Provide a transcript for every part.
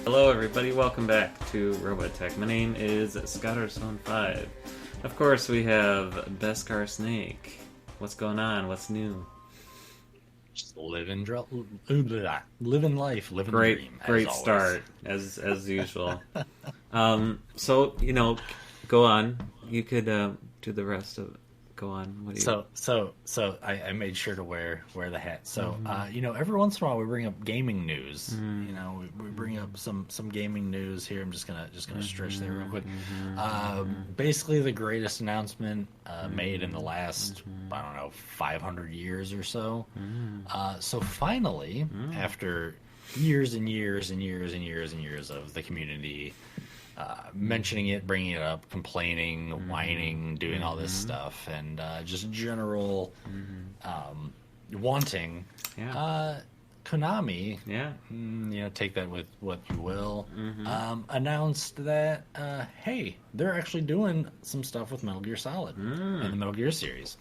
Hello everybody, welcome back to Robotech. My name is Scotterzone5. Of course we have Beskar Snake. What's going on? What's new? Just living life, living the dream. Great start, as usual. So, go on. You could do the rest of it. Go on. What do you... So I made sure to wear the hat. So every once in a while we bring up gaming news. We bring up some gaming news here. I'm just gonna stretch there real quick. Basically the greatest announcement made in the last 500 years or so. So finally, after years and years and years and years and years of the community mentioning it, bringing it up, complaining, whining, doing all this stuff, and just general wanting. Konami, take that with what you will, announced that, hey, they're actually doing some stuff with Metal Gear Solid and the Metal Gear series.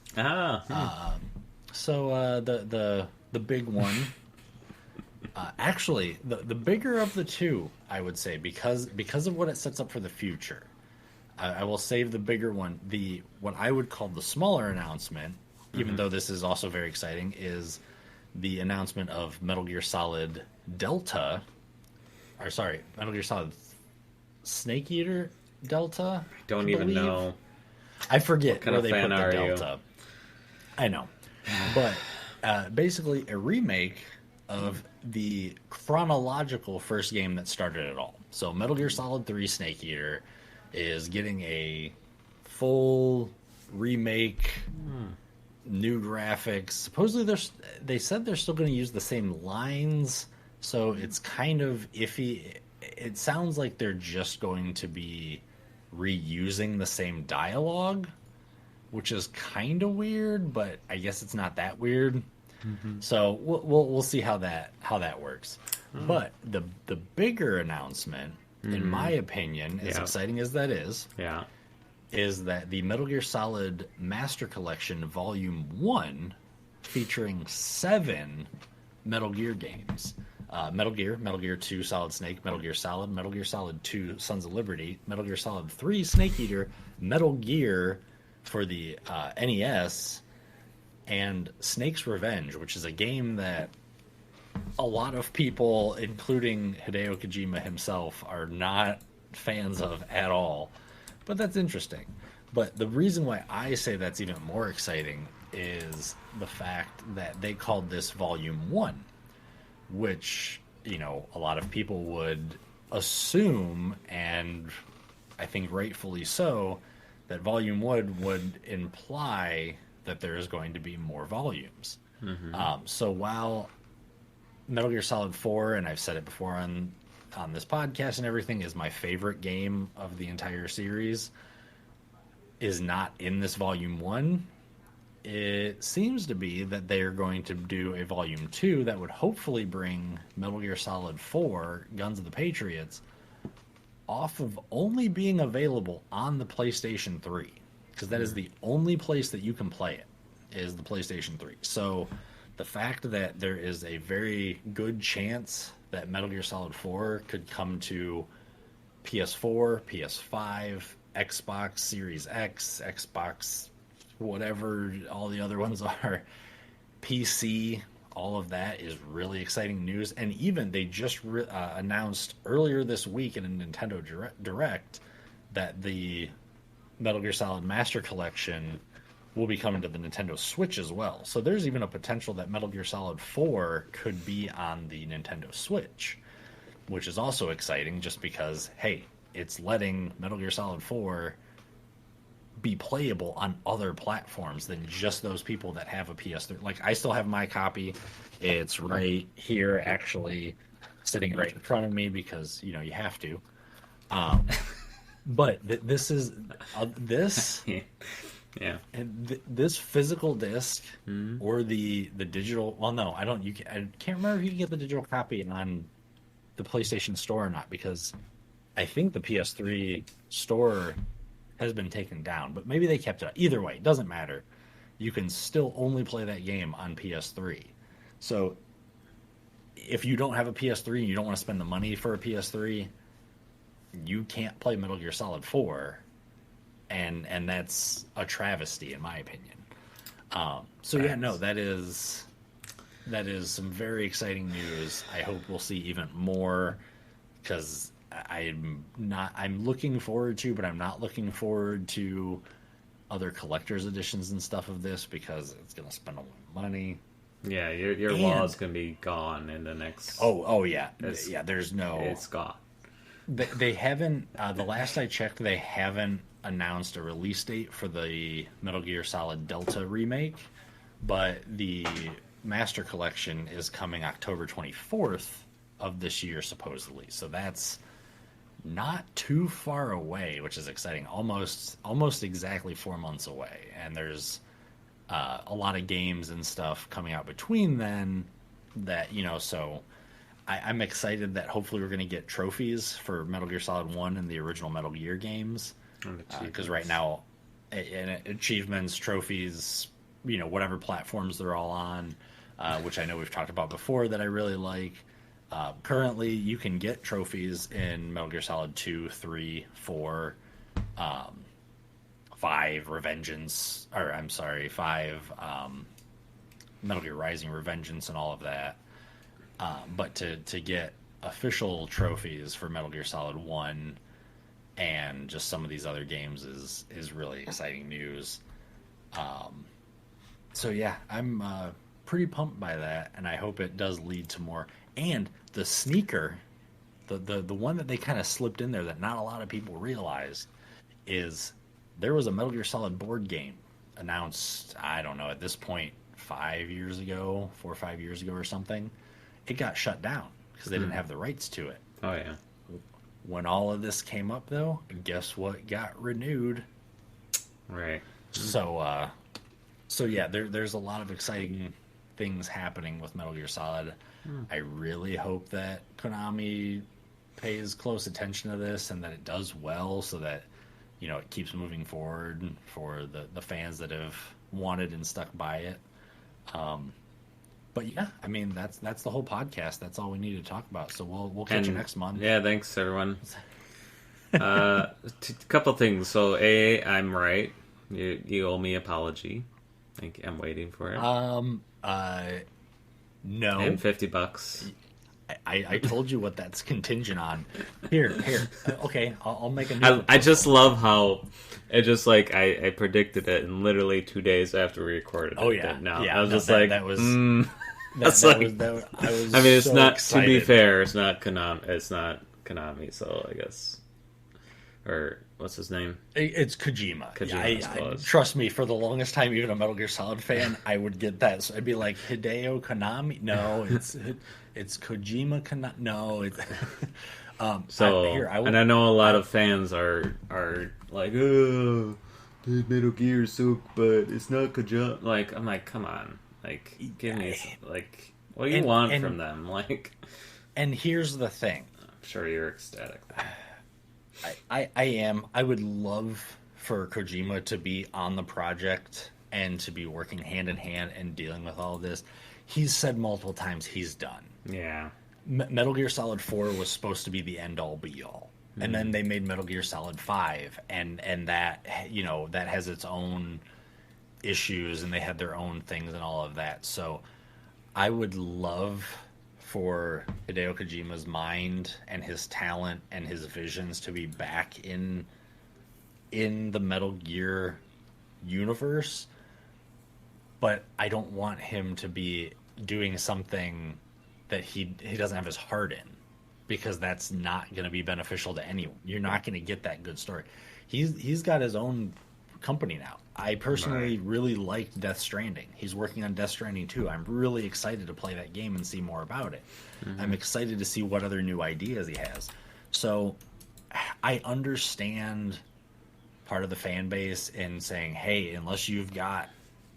So the big one. Actually, the bigger of the two, I would say, because of what it sets up for the future. I will save the bigger one. What I would call the smaller announcement, even though this is also very exciting, is the announcement of Metal Gear Solid Delta. Metal Gear Solid Snake Eater Delta? I don't even know. I forget what kind where of they fan put the are Delta. You? I know. But basically a remake of the chronological first game that started it all. So Metal Gear Solid 3 Snake Eater is getting a full remake, new graphics. Supposedly they said they're still going to use the same lines, so it's kind of iffy. It sounds like they're just going to be reusing the same dialogue, which is kind of weird, but I guess it's not that weird. So we'll see how that works. But the bigger announcement, in my opinion, as exciting as that is that the Metal Gear Solid Master Collection Volume 1, featuring 7 Metal Gear games. Metal Gear 2 Solid Snake, Metal Gear Solid 2 Sons of Liberty, Metal Gear Solid 3 Snake Eater, Metal Gear for the NES, and Snake's Revenge, which is a game that a lot of people, including Hideo Kojima himself, are not fans of at all. But that's interesting. But the reason why I say that's even more exciting is the fact that they called this Volume 1, which, a lot of people would assume, and I think rightfully so, that Volume 1 would imply that there is going to be more volumes. So while Metal Gear Solid 4, and I've said it before on this podcast and everything, is my favorite game of the entire series, is not in this Volume 1, it seems to be that they are going to do a Volume 2 that would hopefully bring Metal Gear Solid 4, Guns of the Patriots, off of only being available on the PlayStation 3. Because that is the only place that you can play it, is the PlayStation 3. So the fact that there is a very good chance that Metal Gear Solid 4 could come to PS4, PS5, Xbox Series X, Xbox whatever all the other ones are, PC, all of that is really exciting news. And even they just announced earlier this week in a Nintendo Direct that the Metal Gear Solid Master Collection will be coming to the Nintendo Switch as well. So there's even a potential that Metal Gear Solid 4 could be on the Nintendo Switch, which is also exciting just because, hey, it's letting Metal Gear Solid 4 be playable on other platforms than just those people that have a PS3. Like, I still have my copy. It's right here, actually, sitting right in front of me because, you have to. But this is this, and this physical disc or the digital. Well, no, I don't. I can't remember if you can get the digital copy on the PlayStation Store or not, because I think the PS3 store has been taken down. But maybe they kept it up. Either way, it doesn't matter. You can still only play that game on PS3. So if you don't have a PS3 and you don't want to spend the money for a PS3, you can't play Metal Gear Solid 4, and that's a travesty in my opinion. So yeah, no, that is some very exciting news. I hope we'll see even more, because I'm looking forward to, but I'm not looking forward to other collector's editions and stuff of this, because it's going to spend a lot of money. Yeah, your wall's going to be gone in the next... Oh yeah. Yeah, there's no... It's gone. They haven't, the last I checked, they haven't announced a release date for the Metal Gear Solid Delta remake, but the Master Collection is coming October 24th of this year, supposedly. So that's not too far away, which is exciting. Almost exactly 4 months away. And there's a lot of games and stuff coming out between then that, so I'm excited that hopefully we're going to get trophies for Metal Gear Solid 1 and the original Metal Gear games. Because right now, achievements, trophies, whatever platforms they're all on, which I know we've talked about before that I really like. Currently, you can get trophies in Metal Gear Solid 2, 3, 4, 5 Revengeance, or I'm sorry, 5 Metal Gear Rising Revengeance and all of that. But to get official trophies for Metal Gear Solid 1 and just some of these other games is really exciting news. So yeah, I'm pretty pumped by that, and I hope it does lead to more. And the sneaker, the one that they kind of slipped in there that not a lot of people realized, is there was a Metal Gear Solid board game announced, I don't know, at this point 4 or 5 years ago or something. It got shut down because they didn't have the rights to it. Oh yeah. When all of this came up, though, guess what got renewed? Right. So yeah, there's a lot of exciting things happening with Metal Gear Solid. I really hope that Konami pays close attention to this and that it does well, so that it keeps moving forward for the fans that have wanted and stuck by it. But yeah, I mean that's the whole podcast. That's all we need to talk about. So we'll catch you next month. Yeah, thanks everyone. Couple things. So I'm right. You owe me an apology. I'm waiting for it. No. And $50. I told you what that's contingent on. Here. Okay, I'll make a new. I just love how it just like I predicted it, and literally 2 days after we recorded. Oh yeah. I was just like that was. That's I like. was I mean, it's so not. excited. To be fair, it's not Konami. It's not Konami. So I guess, or what's his name? It's Kojima. Kojima, I trust me. For the longest time, even a Metal Gear Solid fan, I would get that. So I'd be like, Hideo Konami? No, it's Kojima Konami. No, it's. And I know a lot of fans are like, oh, the Metal Gear suck, but it's not Kojima. Like, I'm like, come on, like, give me like, what do you want from them? Like, and here's the thing. I'm sure you're ecstatic. I am. I would love for Kojima to be on the project and to be working hand in hand and dealing with all of this. He's said multiple times he's done. Yeah. Metal Gear Solid 4 was supposed to be the end-all be-all. And then they made Metal Gear Solid 5, and that, that has its own issues, and they had their own things and all of that. So I would love for Hideo Kojima's mind and his talent and his visions to be back in the Metal Gear universe, but I don't want him to be doing something that he doesn't have his heart in, because that's not going to be beneficial to anyone. You're not going to get that good story. He's got his own company now. I personally really liked Death Stranding. He's working on Death Stranding 2. I'm really excited to play that game and see more about it. I'm excited to see what other new ideas he has. So I understand part of the fan base in saying, hey, unless you've got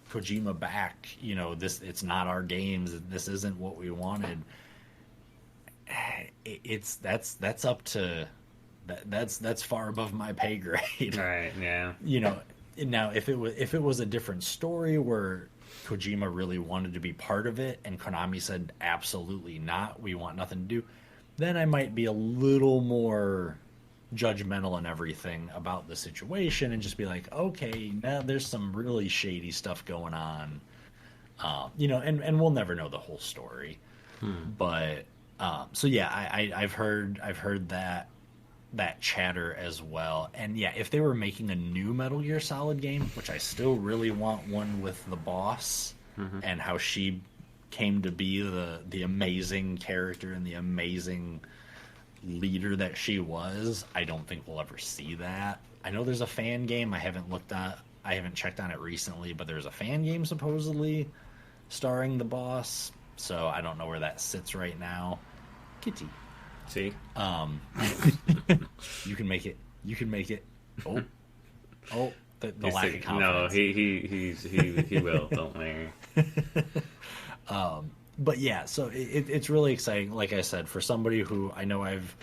Kojima back, it's not our games. This isn't what we wanted. That's up to that's far above my pay grade. Right. Yeah. Now if it was a different story where Kojima really wanted to be part of it and Konami said absolutely not, we want nothing to do, then I might be a little more judgmental and everything about the situation and just be like, okay, now there's some really shady stuff going on, and we'll never know the whole story. But so yeah, I've heard that chatter as well. And yeah, if they were making a new Metal Gear Solid game, which I still really want one with the boss and how she came to be the amazing character and the amazing leader that she was, I don't think we'll ever see that. I know there's a fan game. I haven't checked on it recently, but there's a fan game supposedly starring the boss. So I don't know where that sits right now. Kitty. See? You can make it. You can make it. Oh, the lack of confidence. No, he will. Don't worry. But yeah, so it's really exciting. Like I said, for somebody who I know I've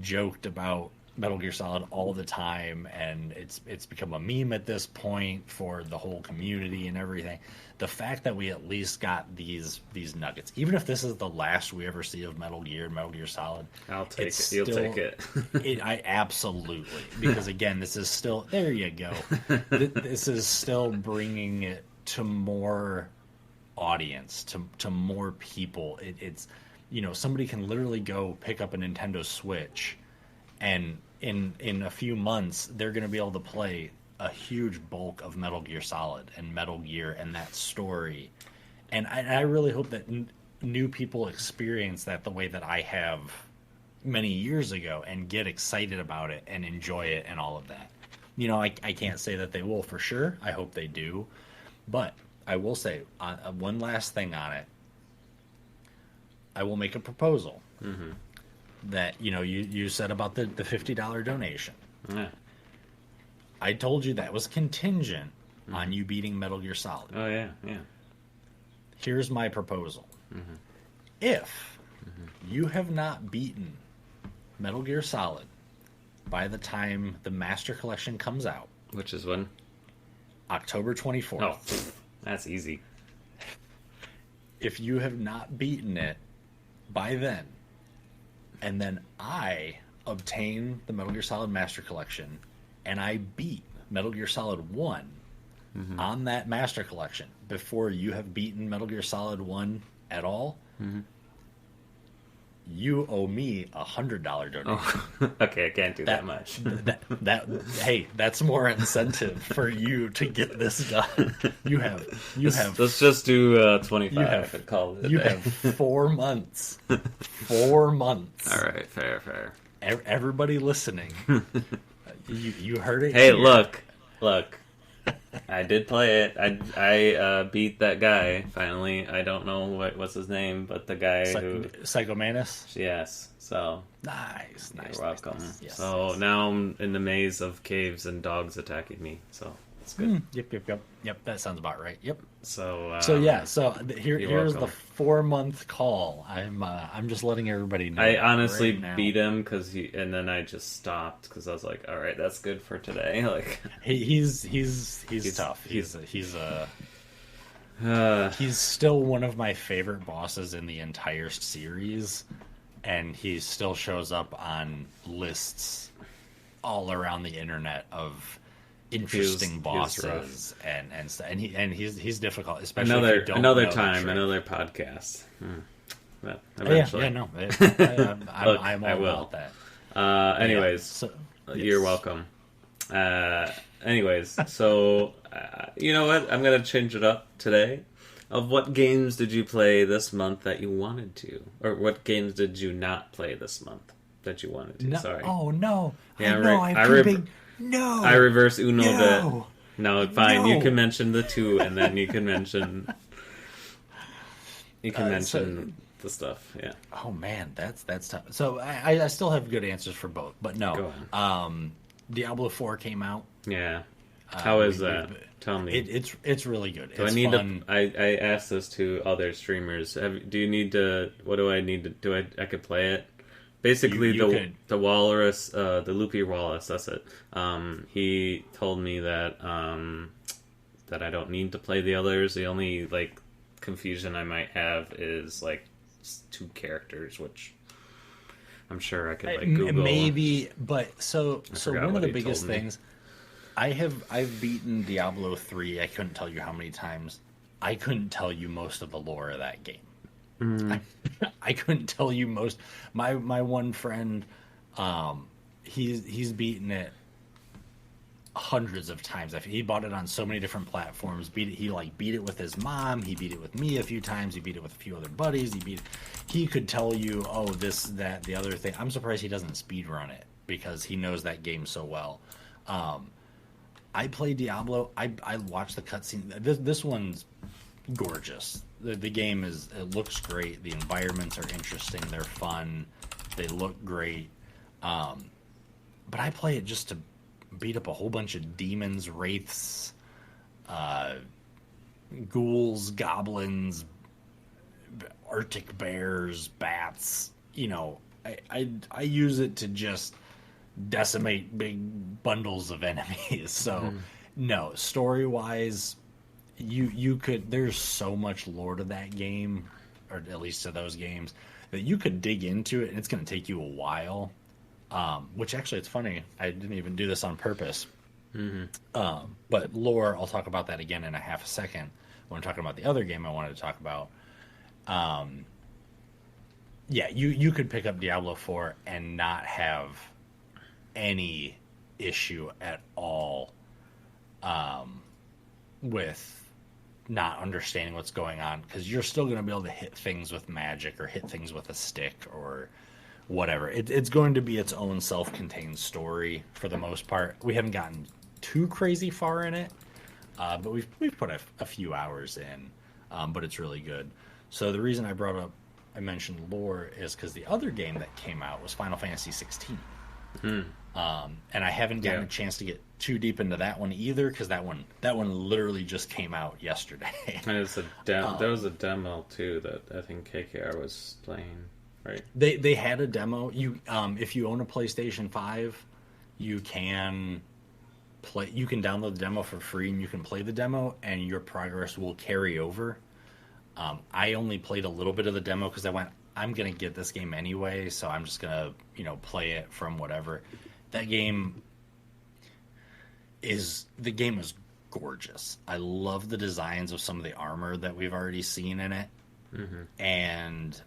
joked about Metal Gear Solid all the time, and it's become a meme at this point for the whole community and everything. The fact that we at least got these nuggets, even if this is the last we ever see of Metal Gear Solid, I'll take it. You'll take it. I absolutely, because again, this is still, there you go. This is still bringing it to more audience, to more people. It's somebody can literally go pick up a Nintendo Switch, and in a few months they're going to be able to play a huge bulk of Metal Gear Solid and Metal Gear and that story. And I really hope that new people experience that the way that I have many years ago and get excited about it and enjoy it and all of that. I can't say that they will for sure. I hope they do. But I will say one last thing on it. I will make a proposal that, you said about the $50 donation. Yeah. I told you that was contingent on you beating Metal Gear Solid. Oh, yeah. Here's my proposal. If you have not beaten Metal Gear Solid by the time the Master Collection comes out... Which is when? October 24th. Oh, that's easy. If you have not beaten it by then, and then I obtain the Metal Gear Solid Master Collection, and I beat Metal Gear Solid 1 on that Master Collection before you have beaten Metal Gear Solid 1 at all, you owe me $100 donation. Oh, okay, I can't do that much. Hey, that's more incentive for you to get this done. You have. Let's just do 25. You have, and call it a you day. have 4 months. 4 months. All right, fair. Everybody listening, you heard it. Hey, here. look. I did play it. I beat that guy finally. I don't know what's his name, but the guy who Psychomanus. Yes. So nice. You're welcome. Nice. Yes, so now I'm in the maze of caves and dogs attacking me. So that's good. Yep. That sounds about right. Yep. So here's the 4-month call. I'm just letting everybody know. I honestly right beat him and then I just stopped because I was like, all right, that's good for today. Like he's tough. He's still one of my favorite bosses in the entire series, and he still shows up on lists all around the internet of interesting bosses and he's difficult, especially if you don't another know time, another podcast. Well, eventually. I'm all about that. Anyways, you're welcome. Anyways, so you know what? I'm gonna change it up today. Of what games did you play this month that you wanted to, or what games did you not play this month that you wanted to? No, Sorry. Oh no! Yeah, I I reverse Uno that. No, fine. No. You can mention the 2, and then you can mention. You can mention the stuff. Yeah. Oh man, that's tough. So I still have good answers for both, but no. Go on. Diablo 4 came out. Yeah. How is that? Tell me. It's really good. Do it's I need fun. I asked this to other streamers. Do you need to? What do I need to do? I could play it. Basically, the walrus, the loopy walrus. That's it. He told me that that I don't need to play the others. The only like confusion I might have is like 2 characters, which I'm sure I could like Google. Maybe, but so one of the biggest things I've beaten Diablo 3. I couldn't tell you how many times. I couldn't tell you most of the lore of that game. I couldn't tell you most. My one friend, he's beaten it hundreds of times. He bought it on so many different platforms. He beat it with his mom. He beat it with me a few times. He beat it with a few other buddies. He could tell you, oh, this, that, the other thing. I'm surprised he doesn't speedrun it because he knows that game so well. I play Diablo. I watch the cutscene. This one's gorgeous. The game it looks great. The environments are interesting. They're fun. They look great. But I play it just to beat up a whole bunch of demons, wraiths, ghouls, goblins, Arctic bears, bats. You know, I use it to just decimate big bundles of enemies. So no, story wise, you could, there's so much lore to that game, or at least to those games, that you could dig into it, and it's going to take you a while. Which actually, it's funny, I didn't even do this on purpose. But lore, I'll talk about that again in a half a second when I'm talking about the other game I wanted to talk about. Yeah, you could pick up Diablo 4 and not have any issue at all with not understanding what's going on, because you're still going to be able to hit things with magic or hit things with a stick or whatever. It's going to be its own self-contained story for the most part. We haven't gotten too crazy far in it, but we've put a few hours in, but it's really good. So the reason I mentioned lore is because the other game that came out was Final Fantasy 16. And I haven't gotten a chance to get too deep into that one either, because that one literally just came out yesterday. And it's there was a demo too that I think KKR was playing, right? They had a demo. You if you own a PlayStation 5, you can download the demo for free, and you can play the demo, and your progress will carry over. I only played a little bit of the demo because I'm gonna get this game anyway, so I'm just gonna play it from whatever. That game is gorgeous. I love the designs of some of the armor that we've already seen in it, and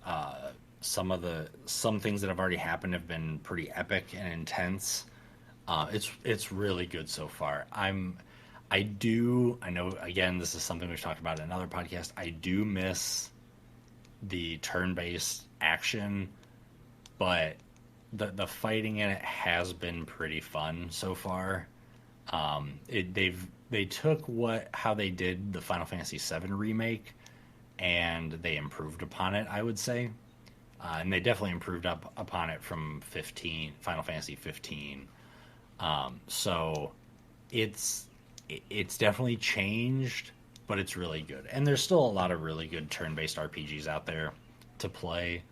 some things that have already happened have been pretty epic and intense. It's really good so far. I know, again, this is something we've talked about in another podcast. I do miss the turn-based action, but the fighting in it has been pretty fun so far. They took how they did the Final Fantasy VII remake, and they improved upon it, I would say. And they definitely improved upon it from Final Fantasy 15. So it's definitely changed, but it's really good. And there's still a lot of really good turn-based RPGs out there to play.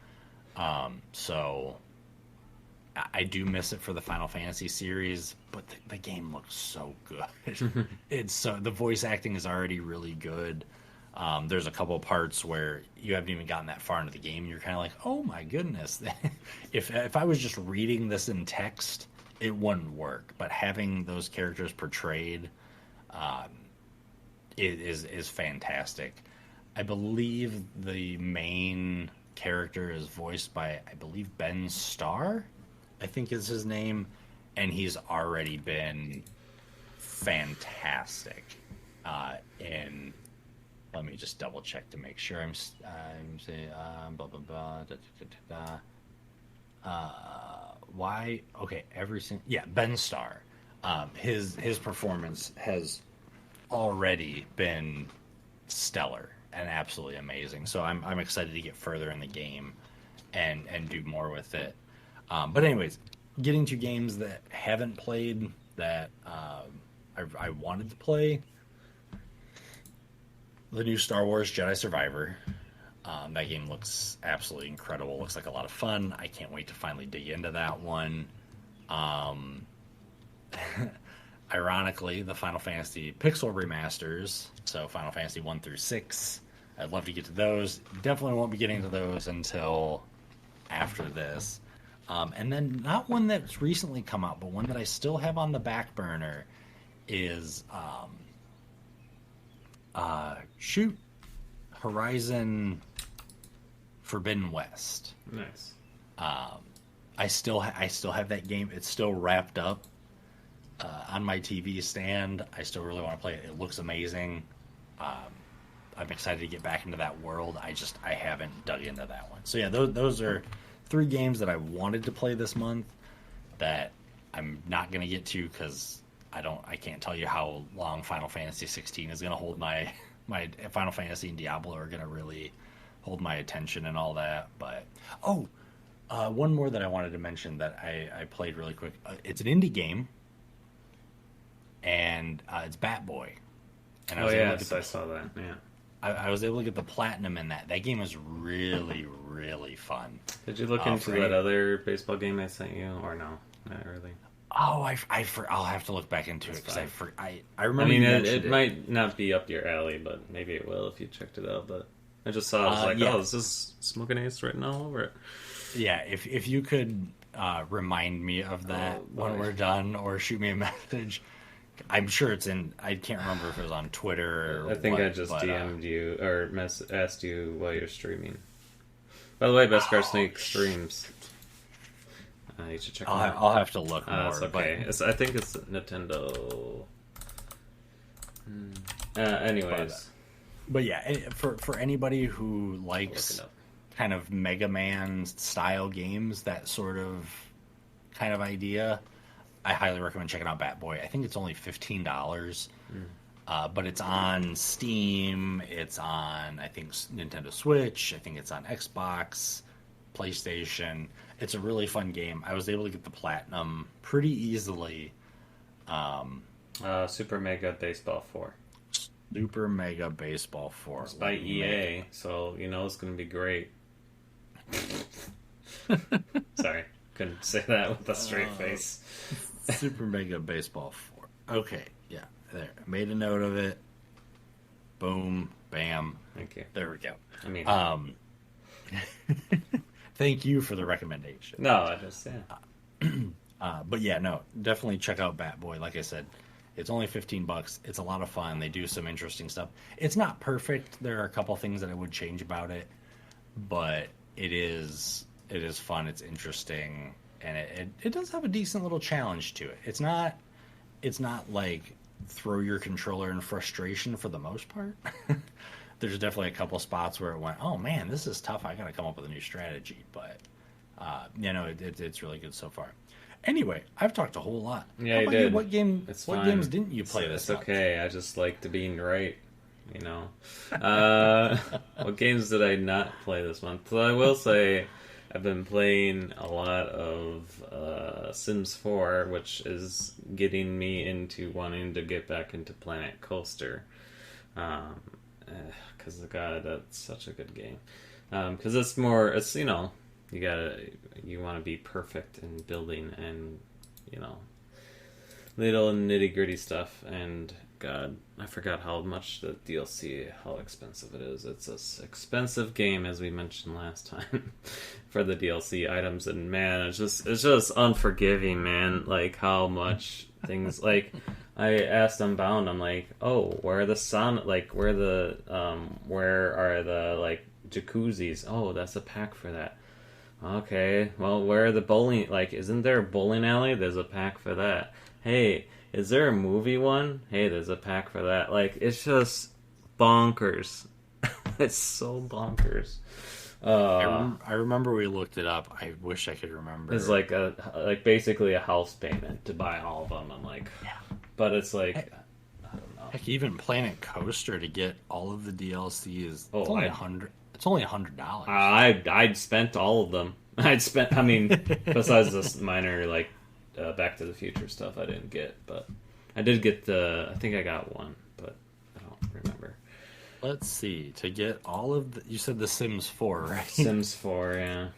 So I do miss it for the Final Fantasy series, but the game looks so good. The voice acting is already really good. There's a couple parts where you haven't even gotten that far into the game. You're kind of like, oh my goodness. If I was just reading this in text, it wouldn't work. But having those characters portrayed is fantastic. I believe the main character is voiced by, I believe, Ben Starr, I think is his name, and he's already been fantastic. And let me just double check to make sure I'm saying blah blah blah. Why? Okay, Ben Starr. His performance has already been stellar and absolutely amazing. So I'm excited to get further in the game and do more with it. But anyways, getting to games that haven't played that I wanted to play. The new Star Wars Jedi Survivor. That game looks absolutely incredible. Looks like a lot of fun. I can't wait to finally dig into that one. I ironically, the Final Fantasy Pixel remasters, so Final Fantasy 1 through 6. I'd love to get to those. Definitely won't be getting to those until after this. And then not one that's recently come out, but one that I still have on the back burner is Horizon Forbidden West. Nice. I still have that game. It's still wrapped up on my TV stand. I still really want to play it. It looks amazing. I'm excited to get back into that world. I haven't dug into that one. So yeah, those are 3 games that I wanted to play this month that I'm not going to get to because I can't tell you how long Final Fantasy 16 is going to hold my Final Fantasy and Diablo are going to really hold my attention and all that. But one more that I wanted to mention that I played really quick. It's an indie game, and it's Bat Boy. And I saw that. Yeah, I was able to get the platinum in that. That game is really, really fun. Did you look into that other baseball game I sent you, or no? Not really. Oh, I'll have to look back into it because I remember. I mean, it might not be up your alley, but maybe it will if you checked it out. But I just saw it. I was like, oh, is this Smoking Ace written all over it? Yeah, if you could remind me of that when we're done, or shoot me a message. I'm sure it's in. I can't remember if it was on Twitter. I think I just DM'd you or asked you while you're streaming. By the way, Beskar Snake streams. You should check. I'll have to look more. It's okay. I think it's Nintendo. Anyways, but yeah, for anybody who likes kind of Mega Man style games, that sort of kind of idea, I highly recommend checking out Bat Boy. I think it's only $15, but it's on Steam. It's on, I think, Nintendo Switch. I think it's on Xbox, PlayStation. It's a really fun game. I was able to get the platinum pretty easily. Super Mega Baseball 4. Super Mega Baseball 4. It's by EA, so you know it's going to be great. Sorry, couldn't say that with a straight face. Super Mega Baseball 4. Okay, yeah, there. I made a note of it. Boom, bam. Thank you. There we go. I mean, thank you for the recommendation. No, I just but yeah, no, definitely check out Bat Boy. Like I said, it's only $15. It's a lot of fun. They do some interesting stuff. It's not perfect. There are a couple things that I would change about it, but it is fun. It's interesting, and it does have a decent little challenge to it. It's not like throw your controller in frustration for the most part. There's definitely a couple spots where it went, oh man, this is tough. I got to come up with a new strategy, but it's really good so far. Anyway, I've talked a whole lot. Yeah, you did. What games didn't you play this month? It's okay. I just like to being right. You know, what games did I not play this month? So I will say I've been playing a lot of Sims 4, which is getting me into wanting to get back into Planet Coaster. Because God, that's such a good game. Because it's you know, you want to be perfect in building and little nitty gritty stuff. And God, I forgot how much the DLC, how expensive it is. It's an expensive game, as we mentioned last time, for the DLC items. And man, it's just unforgiving, man. Like how much things like. I asked Unbound, I'm like, oh, where are the where are the jacuzzis? Oh, that's a pack for that. Okay, well, where are the bowling, isn't there a bowling alley? There's a pack for that. Hey, is there a movie one? Hey, there's a pack for that. It's just bonkers. It's so bonkers. I remember we looked it up. I wish I could remember. It's basically a house payment to buy all of them. I'm like, yeah. But it's I don't know. Heck, even Planet Coaster to get all of the DLC is only $100. It's only $100. I'd spent all of them. Besides this minor Back to the Future stuff I didn't get, but I did get I think I got one, but I don't remember. Let's see. To get all of you said The Sims 4, right? Sims 4, yeah.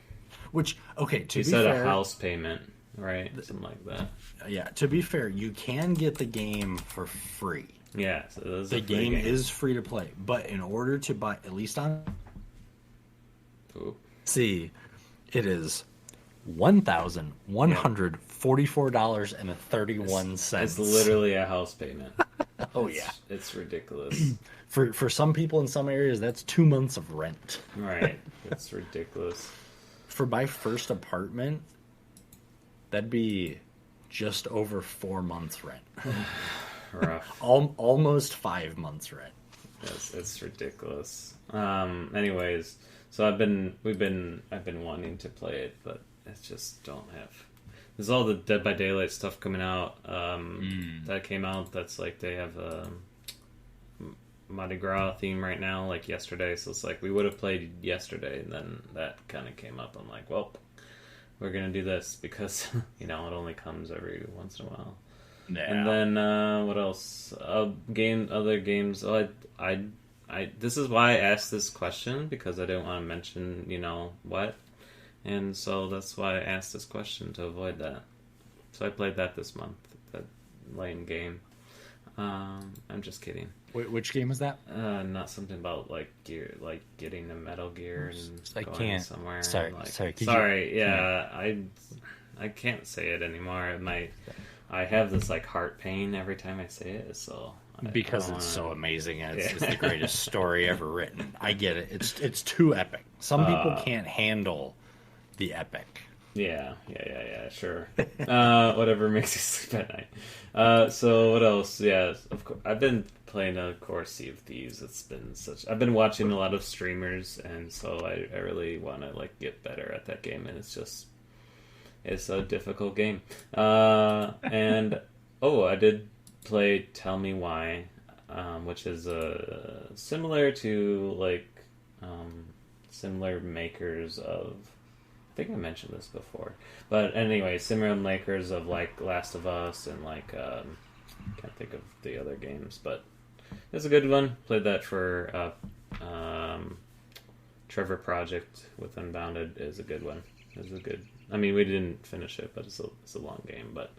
Which, okay, to you be said fair, a house payment. right? Something like that. Yeah, to be fair, you can get the game for free. Yeah, so the game is free to play, but in order to buy, at least on see, it is $1,144.31. It's literally a house payment. Oh yeah, it's ridiculous. For some people in some areas, that's 2 months of rent. Right, it's ridiculous. For my first apartment, that'd be just over 4 months rent. Rough. Almost 5 months rent. Yes, it's ridiculous. Anyways, so I've been wanting to play it, but I just don't have. There's all the Dead by Daylight stuff coming out. That came out. That's like they have a Mardi Gras theme right now, like yesterday. So it's like we would have played yesterday, and then that kind of came up. I'm like, well, we're gonna do this because it only comes every once in a while. Yeah. And then what else? Other games. Oh, I this is why I asked this question, because I didn't want to mention what, and so that's why I asked this question, to avoid that. So I played that this month, that lame game. I'm just kidding. Which game is that? Not something about like gear, like getting a Metal Gear and going somewhere. Sorry. I can't say it anymore. I have this like heart pain every time I say it, so because it's so amazing and it's the greatest story ever written. I get it. It's too epic. Some people can't handle the epic. Yeah, sure. Whatever makes you sleep at night. So what else? Yeah, of course. I've been playing, of course, Sea of Thieves. I've been watching a lot of streamers, and so I really want to like get better at that game, and it's a difficult game. And I did play Tell Me Why, which is similar to like similar makers of. I think I mentioned this before, but anyway, similar makers of like Last of Us and like can't think of the other games, but it's a good one. Played that for Trevor Project with Unbounded is a good one. I mean, we didn't finish it, but it's a long game. But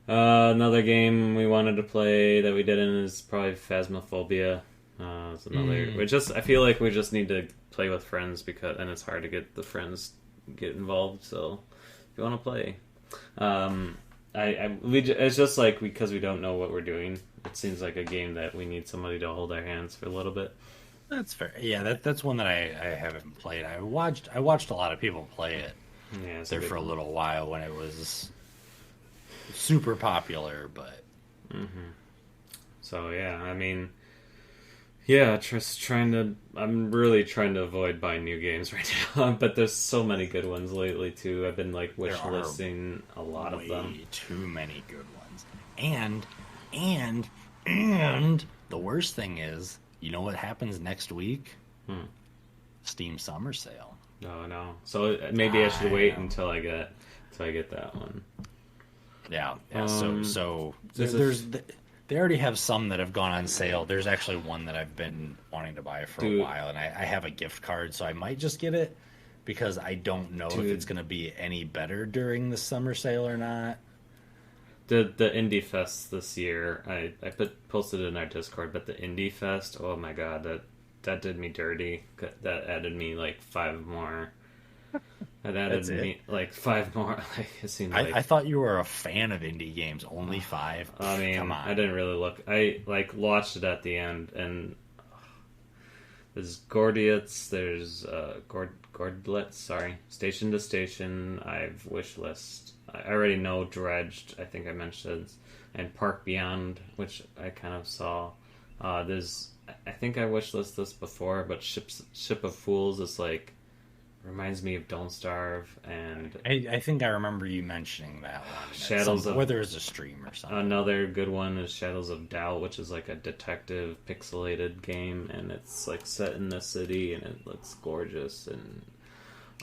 another game we wanted to play that we didn't is probably Phasmophobia. It's another. I feel like we just need to play with friends and it's hard to get the friends get involved. So if you want to play, it's just like because we don't know what we're doing. It seems like a game that we need somebody to hold our hands for a little bit. That's fair. Yeah, that's one that I haven't played. I watched a lot of people play it. Yeah, there for a little while when it was super popular, but. Mm-hmm. So yeah, I mean. Yeah, I'm really trying to avoid buying new games right now, but there's so many good ones lately too. I've been like wishlisting a lot of them. Way too many good ones. And the worst thing is, you know what happens next week? Steam Summer Sale. No. So maybe I should wait until I get that one. Yeah. So they already have some that have gone on sale. There's actually one that I've been wanting to buy for a while, and I have a gift card, so I might just get it because I don't know if it's going to be any better during the summer sale or not. The Indie Fest this year, I posted it in our Discord, but the Indie Fest, oh my god, that did me dirty. That added me like 5 more. That added me like 5 more. Like, it seemed like I thought you were a fan of indie games. Only 5. I mean, come on. I didn't really look. I like watched it at the end, and there's Gordiots. There's Gordlets. Sorry, Station to Station. I've wishlist. I already know Dredged. I think I mentioned, and Park Beyond, which I kind of saw. There's. I think I wishlist this before, but Ship of Fools is like. Reminds me of Don't Starve, and I think I remember you mentioning that one. Shadows of whether it's a stream or something. Another good one is Shadows of Doubt, which is like a detective pixelated game, and it's like set in the city, and it looks gorgeous. And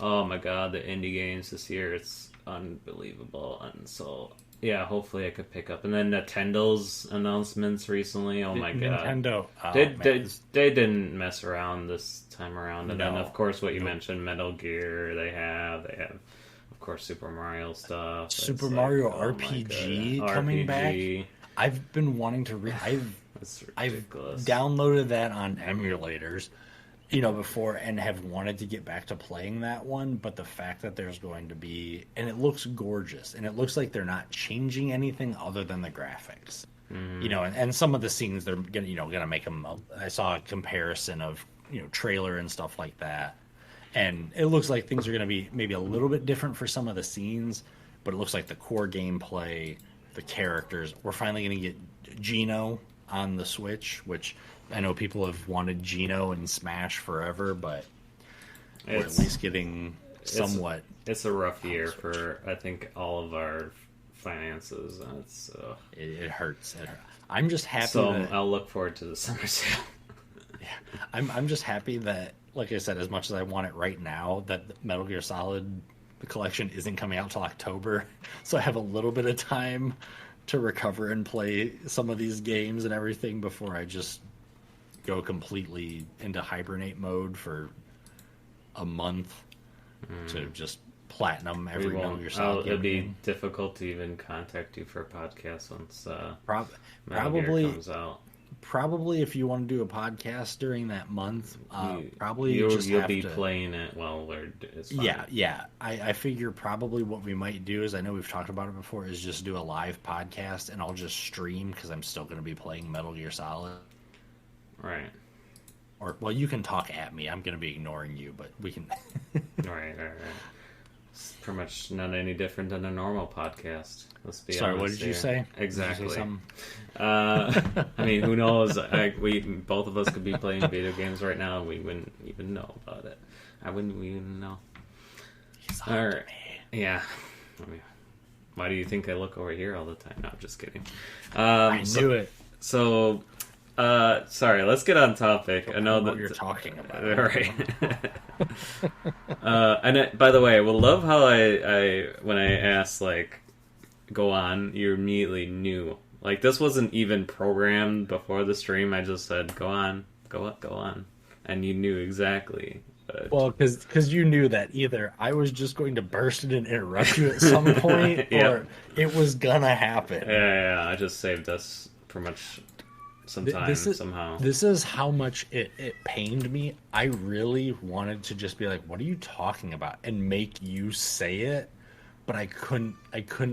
oh my god, the indie games this year, it's unbelievable. And so yeah, hopefully I could pick up. And then Nintendo's announcements recently. Oh my god, Nintendo. They didn't mess around this time around. And then of course what you mentioned, Metal Gear. They have of course, Super Mario stuff. Super Mario RPG coming back. I've been wanting to I've downloaded that on emulators, before, and have wanted to get back to playing that one. But the fact that there's going to be, and it looks gorgeous, and it looks like they're not changing anything other than the graphics. And some of the scenes they're gonna make them. I saw a comparison of trailer and stuff like that, and it looks like things are gonna be maybe a little bit different for some of the scenes, but it looks like the core gameplay, the characters. We're finally gonna get Geno on the Switch, which I know people have wanted Geno in Smash forever, but we're at least getting somewhat. It's a rough year for, I think, all of our finances. It hurts. I'm just happy. So I'll look forward to the summer sale. Yeah, I'm just happy that, like I said, as much as I want it right now, that the Metal Gear Solid collection isn't coming out till October, so I have a little bit of time to recover and play some of these games and everything before I just go completely into hibernate mode for a month to just platinum every Metal Gear Solid. It'd be difficult to even contact you for a podcast once probably Gear comes out. Probably if you want to do a podcast during that month, you'll be playing it while it's fine. Yeah. I figure probably what we might do is, I know we've talked about it before, is just do a live podcast, and I'll just stream because I'm still going to be playing Metal Gear Solid. Right. Or, well, you can talk at me. I'm going to be ignoring you, but we can. Right. It's pretty much not any different than a normal podcast. Let's be Sorry, honest. What did you say? Exactly. Did you say something? I mean, who knows? We both of us could be playing video games right now, and we wouldn't even know about it. I wouldn't even know. He's on to me. Yeah. I mean, why do you think I look over here all the time? No, I'm just kidding. I knew it. So, sorry. Let's get on topic. I know what you're talking about. Right. And by the way, I will love how I when I asked go on, you immediately knew. This wasn't even programmed before the stream. I just said go on, and you knew exactly. Well, because you knew that either I was just going to burst in and interrupt you at some point, or it was gonna happen. Yeah. I just saved us pretty much some time somehow. This is how much it pained me. I really wanted to just be like, "What are you talking about?" and make you say it, but I couldn't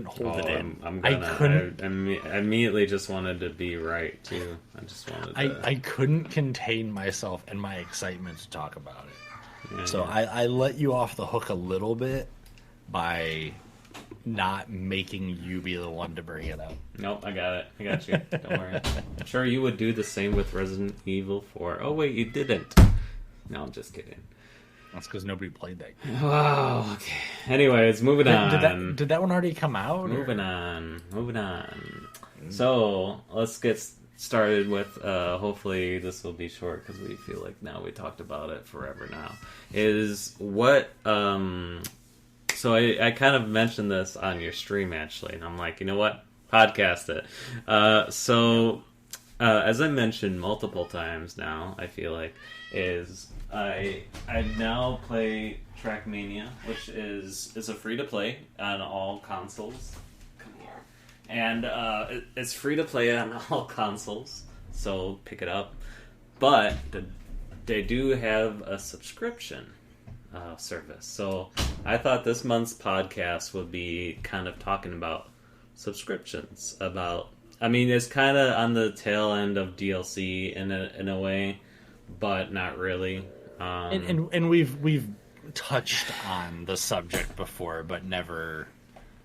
hold it in. I immediately just wanted to be right too. I just wanted to... I couldn't contain myself and my excitement to talk about it. Yeah, so yeah. I let you off the hook a little bit by not making you be the one to bring it up. Nope, I got it. I got you. Don't worry. I'm sure you would do the same with Resident Evil 4. Oh, wait, you didn't. No, I'm just kidding. That's because nobody played that game. Oh, okay. Anyways, moving on. Did that one already come out? Moving on. So, let's get started with, hopefully this will be short because we feel like now we talked about it forever now, is what... So I kind of mentioned this on your stream, actually, and I'm like, you know what? Podcast it. As I mentioned multiple times now, I feel like, is I now play Trackmania, which is a free-to-play on all consoles. Come here. And it's free-to-play on all consoles, so pick it up. But they do have a subscription service. So I thought this month's podcast would be kind of talking about subscriptions. It's kind of on the tail end of DLC in a way, but not really. And we've touched on the subject before, but never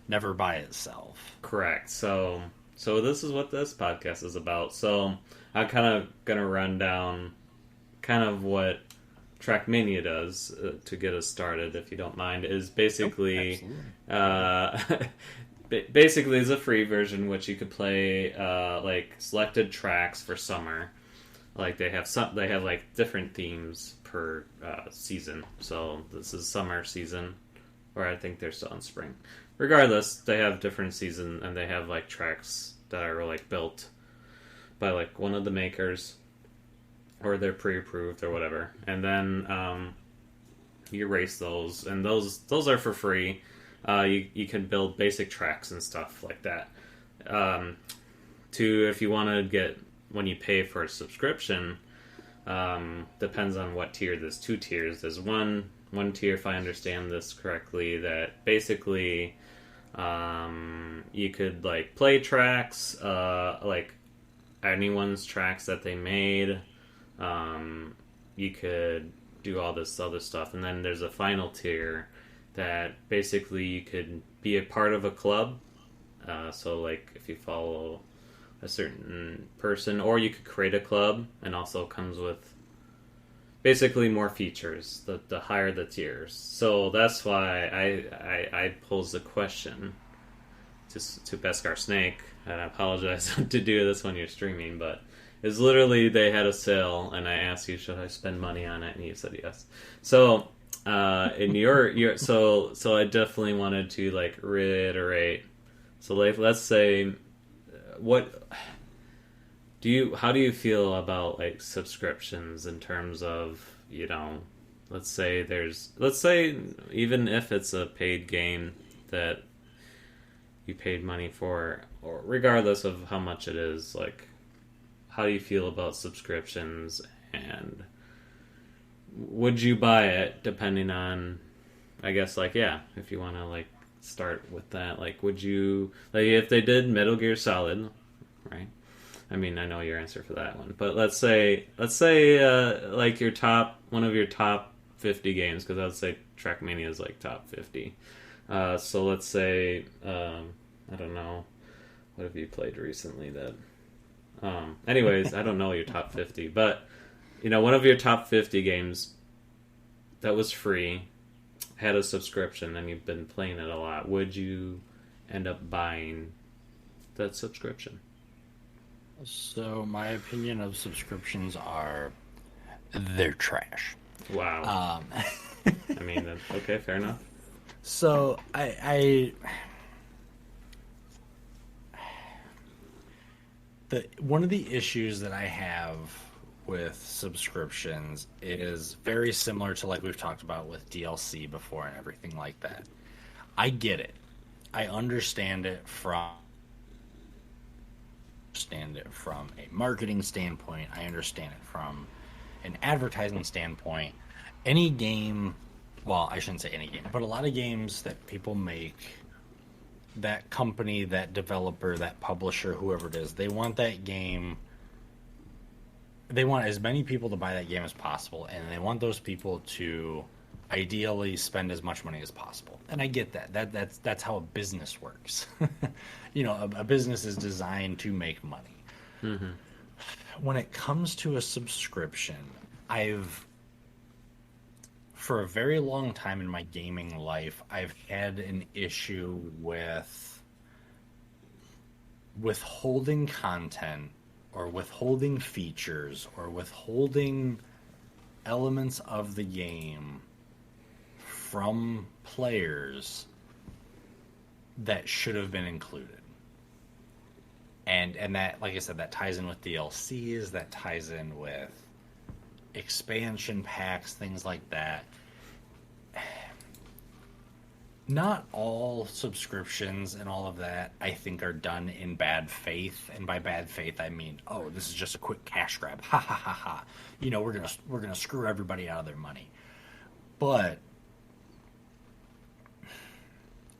by itself. Correct. So this is what this podcast is about. So I'm kind of gonna run down kind of what Trackmania does to get us started, if you don't mind. Is basically basically is a free version which you could play selected tracks for summer. They have different themes per season. So this is summer season, or I think they're still in spring. Regardless, they have different season, and they have tracks that are built by one of the makers, or they're pre-approved or whatever, and then you race those, and those are for free. You can build basic tracks and stuff like that. If you want to get, when you pay for a subscription, depends on what tier. There's 2 tiers. There's one tier, if I understand this correctly, that basically you could like play tracks, like anyone's tracks that they made. You could do all this other stuff, and then there's a final tier that basically you could be a part of a club. So like if you follow a certain person, or you could create a club, and also comes with basically more features the higher the tiers. So that's why I posed the question to Beskar Snake, and I apologize to do this when you're streaming, but it's literally they had a sale, and I asked you, should I spend money on it, and you said yes. So in your so I definitely wanted to like reiterate. So like, let's say, how do you feel about like subscriptions in terms of, let's say even if it's a paid game that you paid money for, or regardless of how much it is, like, how do you feel about subscriptions, and would you buy it, depending on, I guess, like, yeah, if you want to like start with that, like, would you, like, if they did Metal Gear Solid, right? I mean, I know your answer for that one, but let's say like one of your top 50 games, because I would say Trackmania is like top 50. So let's say, I don't know, what have you played recently that, anyways, I don't know your top 50, but, one of your top 50 games that was free, had a subscription, and you've been playing it a lot, would you end up buying that subscription? So my opinion of subscriptions are, they're trash. Wow. I mean, okay, fair enough. So one of the issues that I have with subscriptions is very similar to, like, we've talked about with DLC before and everything like that. I get it. I understand it from a marketing standpoint. I understand it from an advertising standpoint. Any game, well, I shouldn't say any game, but a lot of games that people make, that company, that developer, that publisher, whoever it is, they want that game, they want as many people to buy that game as possible, and they want those people to ideally spend as much money as possible. And I get that. That's how a business works. A business is designed to make money. Mm-hmm. When it comes to a subscription, for a very long time in my gaming life, I've had an issue with withholding content, or withholding features, or withholding elements of the game from players that should have been included. And that, like I said, that ties in with DLCs, that ties in with expansion packs, things like that. Not all subscriptions and all of that, I think, are done in bad faith. And by bad faith, I mean, oh, this is just a quick cash grab. Ha ha ha ha. We're gonna screw everybody out of their money. But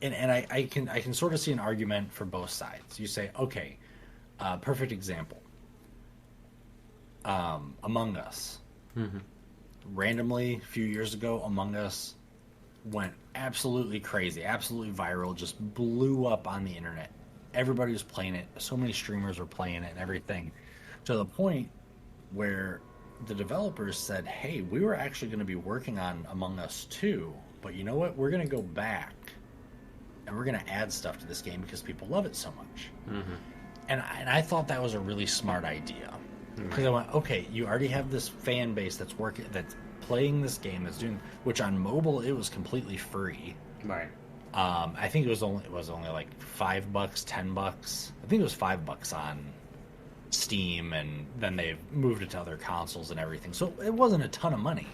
and I can sort of see an argument for both sides. You say, okay, perfect example. Among Us. Mm-hmm. Randomly, a few years ago, Among Us went absolutely crazy, absolutely viral, just blew up on the internet. Everybody was playing it. So many streamers were playing it and everything, to the point where the developers said, hey, we were actually going to be working on Among Us 2, but you know what? We're going to go back and we're going to add stuff to this game because people love it so much. Mm-hmm. And I thought that was a really smart idea. Because I went, okay, you already have this fan base that's playing this game, that's doing, which on mobile it was completely free. Right. I think it was only like $5, $10. I think it was $5 on Steam, and then they've moved it to other consoles and everything. So it wasn't a ton of money.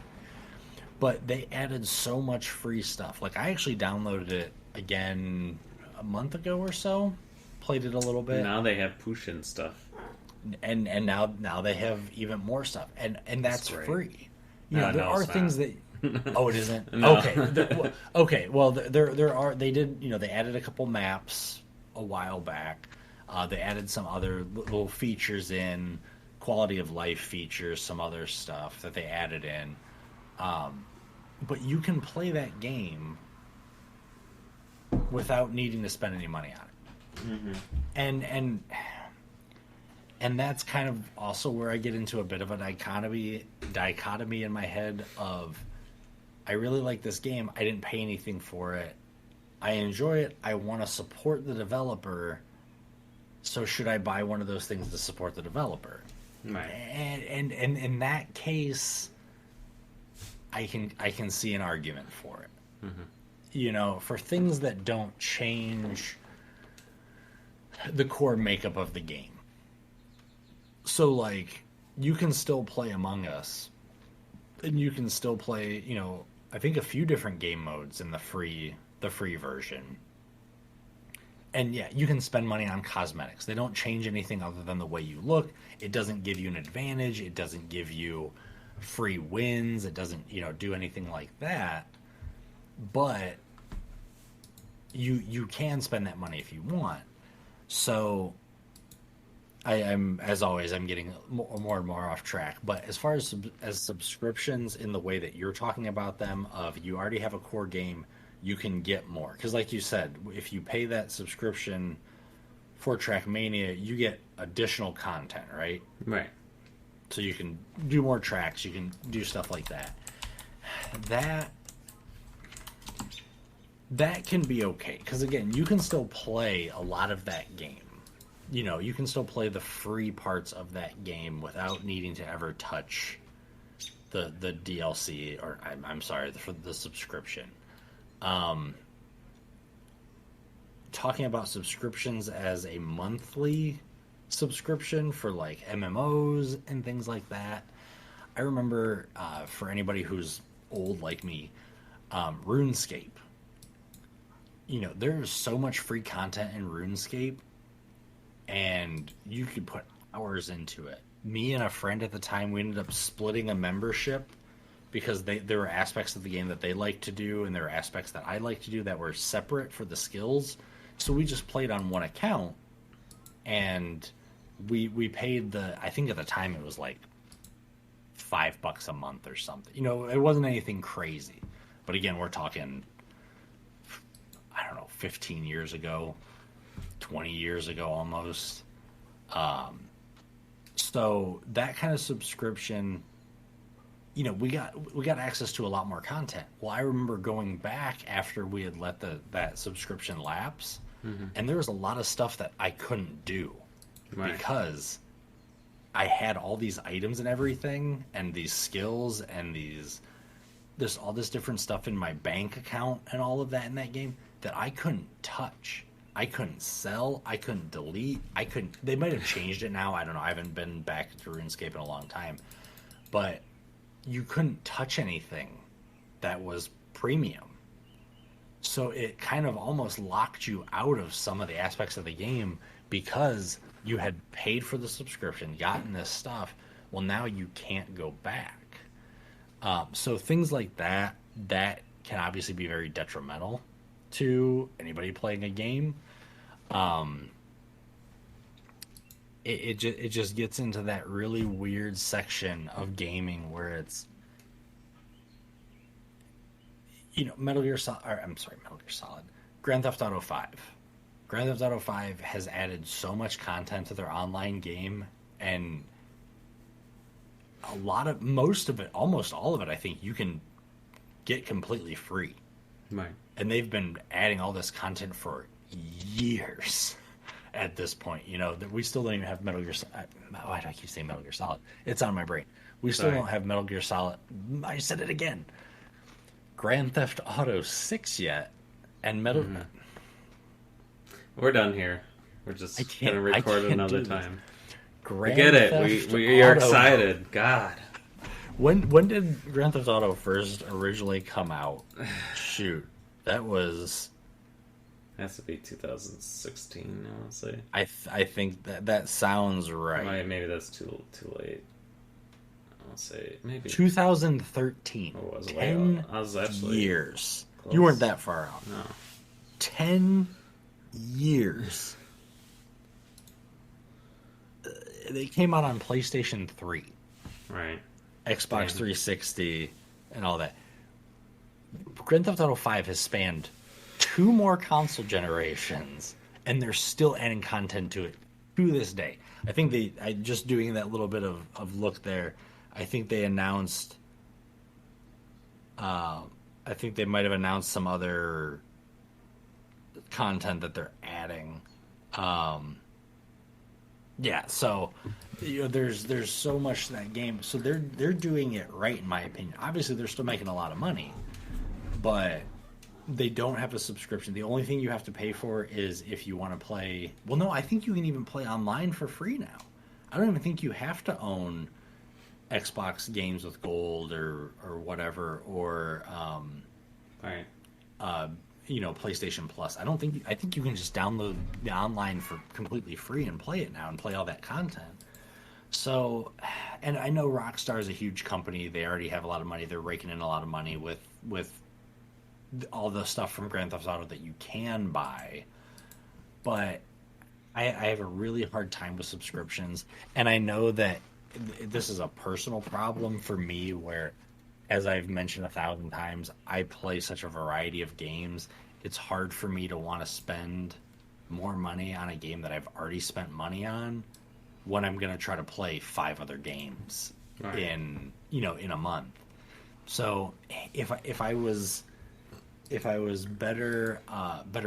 But they added so much free stuff. Like, I actually downloaded it again a month ago or so. Played it a little bit. Now they have Pushin stuff. And now they have even more stuff. And that's free. You know, there are things that... Oh, it isn't? No. Okay. Well, there are... They did... You know, they added a couple maps a while back. They added some other little features in, quality of life features, some other stuff that they added in. But you can play that game without needing to spend any money on it. Mm-hmm. And that's kind of also where I get into a bit of a dichotomy in my head of, I really like this game. I didn't pay anything for it. I enjoy it. I want to support the developer. So should I buy one of those things to support the developer? Right. And in that case, I can see an argument for it. Mm-hmm. You know, for things that don't change the core makeup of the game. So, like, you can still play Among Us, and you can still play, you know, I think a few different game modes in the free version. And yeah, you can spend money on cosmetics. They don't change anything other than the way you look. It doesn't give you an advantage. It doesn't give you free wins. It doesn't, you know, do anything like that. But you can spend that money if you want. So I'm, as always, I'm getting more and more off track. But as far as subscriptions in the way that you're talking about them, of you already have a core game, you can get more. Because like you said, if you pay that subscription for Trackmania, you get additional content, right? Right. So you can do more tracks, you can do stuff like that. That can be okay. Because again, you can still play a lot of that game. You know, you can still play the free parts of that game without needing to ever touch the DLC, or I'm sorry, for the subscription. Talking about subscriptions as a monthly subscription for like MMOs and things like that, I remember for anybody who's old like me, RuneScape. You know, there's so much free content in RuneScape, and you could put hours into it. Me and a friend at the time, we ended up splitting a membership because there were aspects of the game that they like to do, and there were aspects that I like to do that were separate for the skills. So we just played on one account, and we paid I think at the time it was like $5 a month or something. You know, it wasn't anything crazy. But again, we're talking, I don't know, 15 years ago, 20 years ago almost. So that kind of subscription, you know, we got access to a lot more content. Well, I remember going back after we had let that subscription lapse, and there was a lot of stuff that I couldn't do because I had all these items and everything, and these skills, and there's all this different stuff in my bank account and all of that in that game that I couldn't touch. I couldn't sell. I couldn't delete. They might have changed it now. I don't know. I haven't been back to RuneScape in a long time. But you couldn't touch anything that was premium. So it kind of almost locked you out of some of the aspects of the game because you had paid for the subscription, gotten this stuff. Well, now you can't go back. So things like that can obviously be very detrimental to anybody playing a game. It just gets into that really weird section of gaming where it's, you know, Grand Theft Auto 5. Grand Theft Auto 5 has added so much content to their online game, and most of it, almost all of it, I think you can get completely free. Right. And they've been adding all this content for years at this point. You know, that we still don't even have Metal Gear Solid. Why do I keep saying Metal Gear Solid? It's on my brain. We still don't have Metal Gear Solid. I said it again. Grand Theft Auto 6 yet. And Metal... We're done here. We're just going to record another time. Grand we get it. Theft We are Auto. excited. God. When did Grand Theft Auto first originally come out? Shoot, that was. Has to be 2016. I want to say. I think that sounds right. Maybe that's too late. I want to say maybe 2013. Oh, was 10 I was actually years. close. You weren't that far out. No. 10 years. They came out on PlayStation 3. Right. Xbox 360 and all that. Grand Theft Auto 5 has spanned 2 more console generations, and they're still adding content to it to this day. I think just doing that little bit of look there, I think they announced, I think they might have announced some other content that they're adding. Yeah, so there's so much to that game. So they're doing it right, in my opinion. Obviously, they're still making a lot of money, but they don't have a subscription. The only thing you have to pay for is if you want to play. Well, no, I think you can even play online for free now. I don't even think you have to own Xbox games with gold or whatever, or Right. PlayStation Plus. I think you can just download the online for completely free and play it now and play all that content. So, and I know Rockstar is a huge company. They already have a lot of money. They're raking in a lot of money with all the stuff from Grand Theft Auto that you can buy. But I have a really hard time with subscriptions, and I know that this is a personal problem for me where, as I've mentioned 1,000 times, I play such a variety of games. It's hard for me to want to spend more money on a game that I've already spent money on when I'm going to try to play 5 other games in a month. So if I was better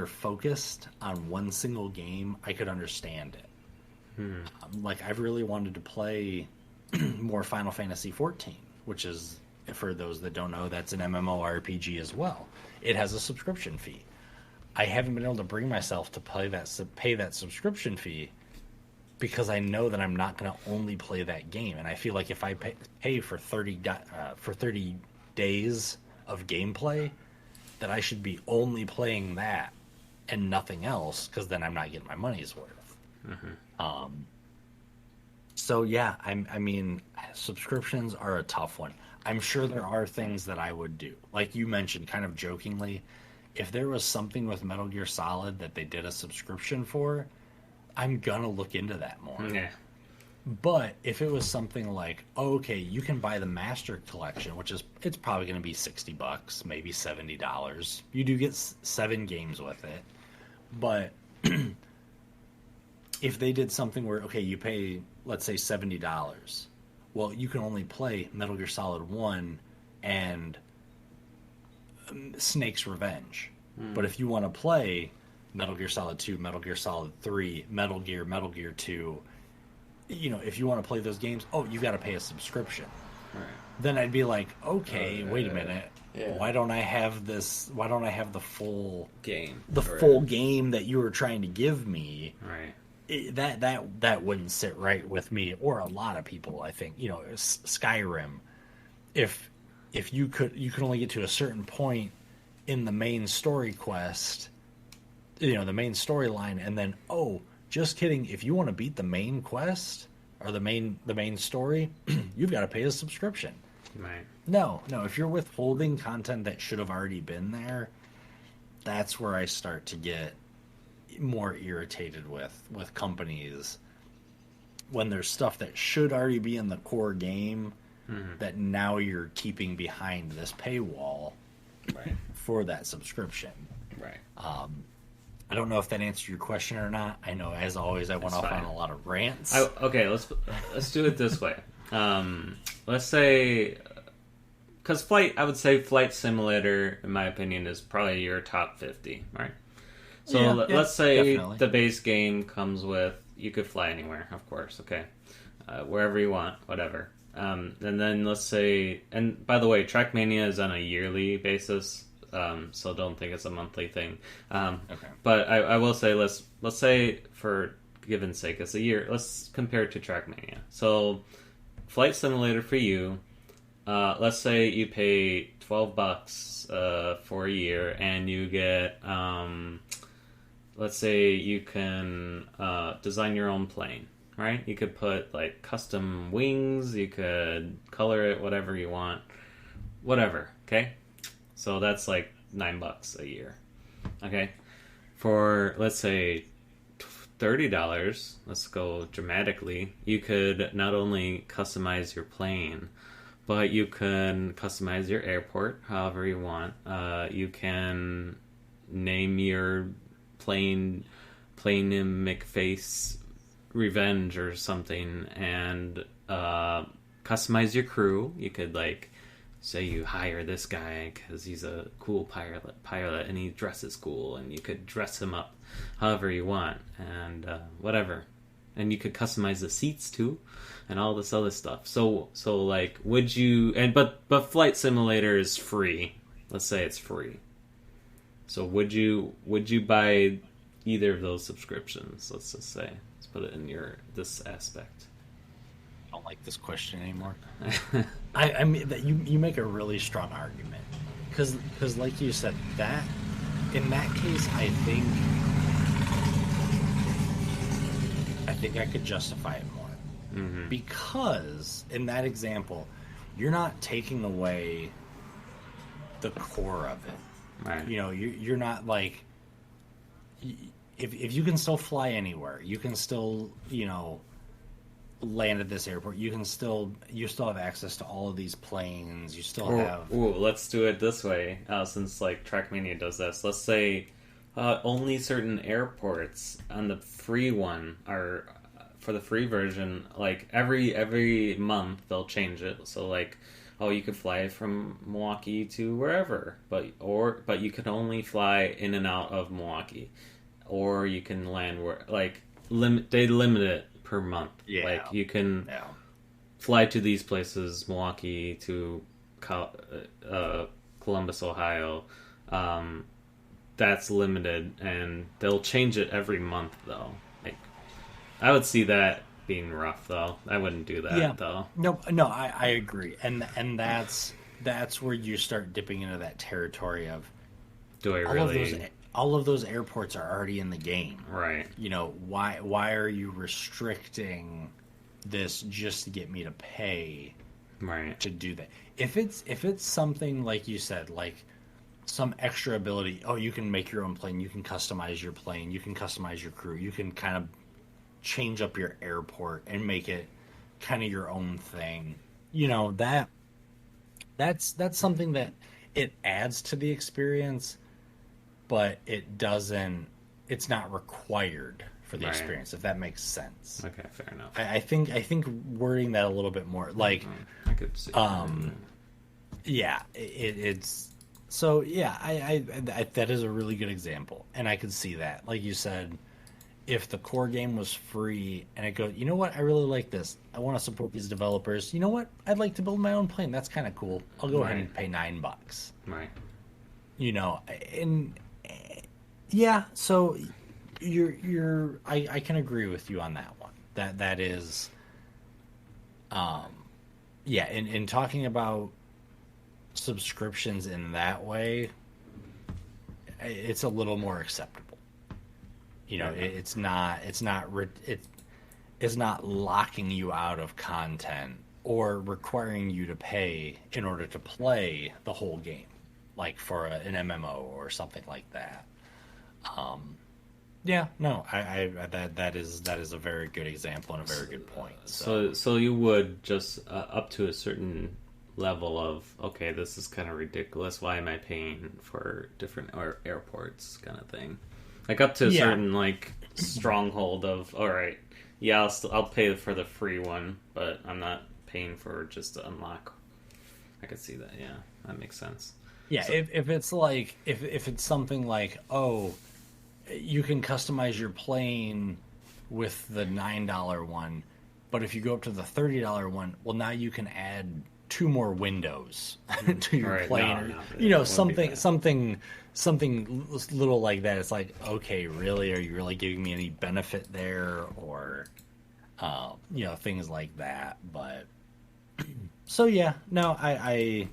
focused on one single game, I could understand it. Like, I've really wanted to play more Final Fantasy XIV, which is, for those that don't know, that's an MMORPG as well. It has a subscription fee. I haven't been able to bring myself to pay that subscription fee because I know that I'm not going to only play that game, and I feel like if I pay for 30 days of gameplay, that I should be only playing that and nothing else, because then I'm not getting my money's worth. So yeah, I mean, subscriptions are a tough one. I'm sure there are things that I would do. Like you mentioned, kind of jokingly, if there was something with Metal Gear Solid that they did a subscription for, I'm gonna look into that more. Yeah. But if it was something like, okay, you can buy the Master Collection, it's probably going to be $60, maybe $70. You do get 7 games with it. But if they did something where, okay, you pay, let's say, $70, well, you can only play Metal Gear Solid 1 and Snake's Revenge. But if you want to play Metal Gear Solid 2, Metal Gear Solid 3, Metal Gear 2, if you want to play those games, you got to pay a subscription. Right. Then I'd be like, okay, wait a minute. Yeah. Why don't I have this? Why don't I have the full game? Full game that you were trying to give me? Right. That wouldn't sit right with me or a lot of people. I think Skyrim. If you could only get to a certain point in the main story quest, the main storyline, and then just kidding. If you want to beat the main quest or the main story, you've got to pay a subscription. Right. No. If you're withholding content that should have already been there, that's where I start to get more irritated with companies when there's stuff that should already be in the core game that now you're keeping behind this paywall for that subscription. Right. I don't know if that answered your question or not. I know, as always, I went off on a lot of rants. Okay, let's do it this way. Let's say, because I would say Flight Simulator, in my opinion, is probably your top 50, right? So let's say definitely. The base game comes with, you could fly anywhere, of course, okay? Wherever you want, whatever. And then let's say, and by the way, Trackmania is on a yearly basis. So don't think it's a monthly thing. Okay. But I will say, let's say, for given's sake, it's a year. Let's compare it to Trackmania. So, Flight Simulator for you, let's say you pay $12 for a year, and you get, let's say you can design your own plane, right? You could put like custom wings, you could color it whatever you want, whatever. Okay, so that's like $9 a year. Okay, for let's say $30, let's go dramatically, you could not only customize your plane, but you can customize your airport however you want. You can name your plane McFace Revenge or something, and customize your crew. You could like say you hire this guy because he's a cool pilot and he dresses cool, and you could dress him up however you want, and whatever. And you could customize the seats too, and all this other stuff. So like, would you? But Flight Simulator is free. Let's say it's free. So would you buy either of those subscriptions? Let's just say. Let's put it in this aspect. I don't like this question anymore. I mean, that you make a really strong argument, because like you said, that in that case, I think I could justify it more, because in that example, you're not taking away the core of it. Right. You know, you're not like, if you can still fly anywhere, you can still, you know, land at this airport, you still have access to all of these planes, you still have... Ooh, let's do it this way, since like Trackmania does this. Let's say only certain airports on the free one are, for the free version, like every month they'll change it. So like, oh, you could fly from Milwaukee to wherever, but you can only fly in and out of Milwaukee, or you can land where, like, they limit it per month. Yeah. Like you can fly to these places, Milwaukee to Columbus, Ohio. That's limited, and they'll change it every month though. Like, I would see that being rough though. I wouldn't do that though. No, I agree, and that's where you start dipping into that territory of, do I really? All of those airports are already in the game, right? You know, why are you restricting this just to get me to pay, right, to do that? If it's something like you said, like some extra ability, oh, you can make your own plane, you can customize your plane, you can customize your crew, you can kind of change up your airport and make it kind of your own thing. You know, that's something that it adds to the experience, but it's not required for the experience, if that makes sense. Okay, fair enough. I think wording that a little bit more, like, I could see. Yeah, it's so yeah. I that is a really good example, and I could see that. Like you said, if the core game was free and it goes, you know what, I really like this, I want to support these developers. You know what, I'd like to build my own plane. That's kind of cool. I'll go ahead and pay $9. Right. You know, and yeah, so I can agree with you on that one. That is, yeah. In talking about subscriptions in that way, it's a little more acceptable. You know, it's not locking you out of content or requiring you to pay in order to play the whole game, like for an MMO or something like that. Yeah, no, that is a very good example and a very good point. So you would just up to a certain level of, okay, this is kind of ridiculous. Why am I paying for different airports, kind of thing? Like up to a certain like stronghold of, all right, yeah, I'll pay for the free one, but I'm not paying for just to unlock. I could see that. Yeah, that makes sense. Yeah, so, if it's like if it's something like, oh, you can customize your plane with the $9 one, but if you go up to the $30 one, well, now you can add 2 more windows to your plane, you know, something little like that. It's like, okay, really, are you really giving me any benefit there, or you know, things like that? But So yeah, no, I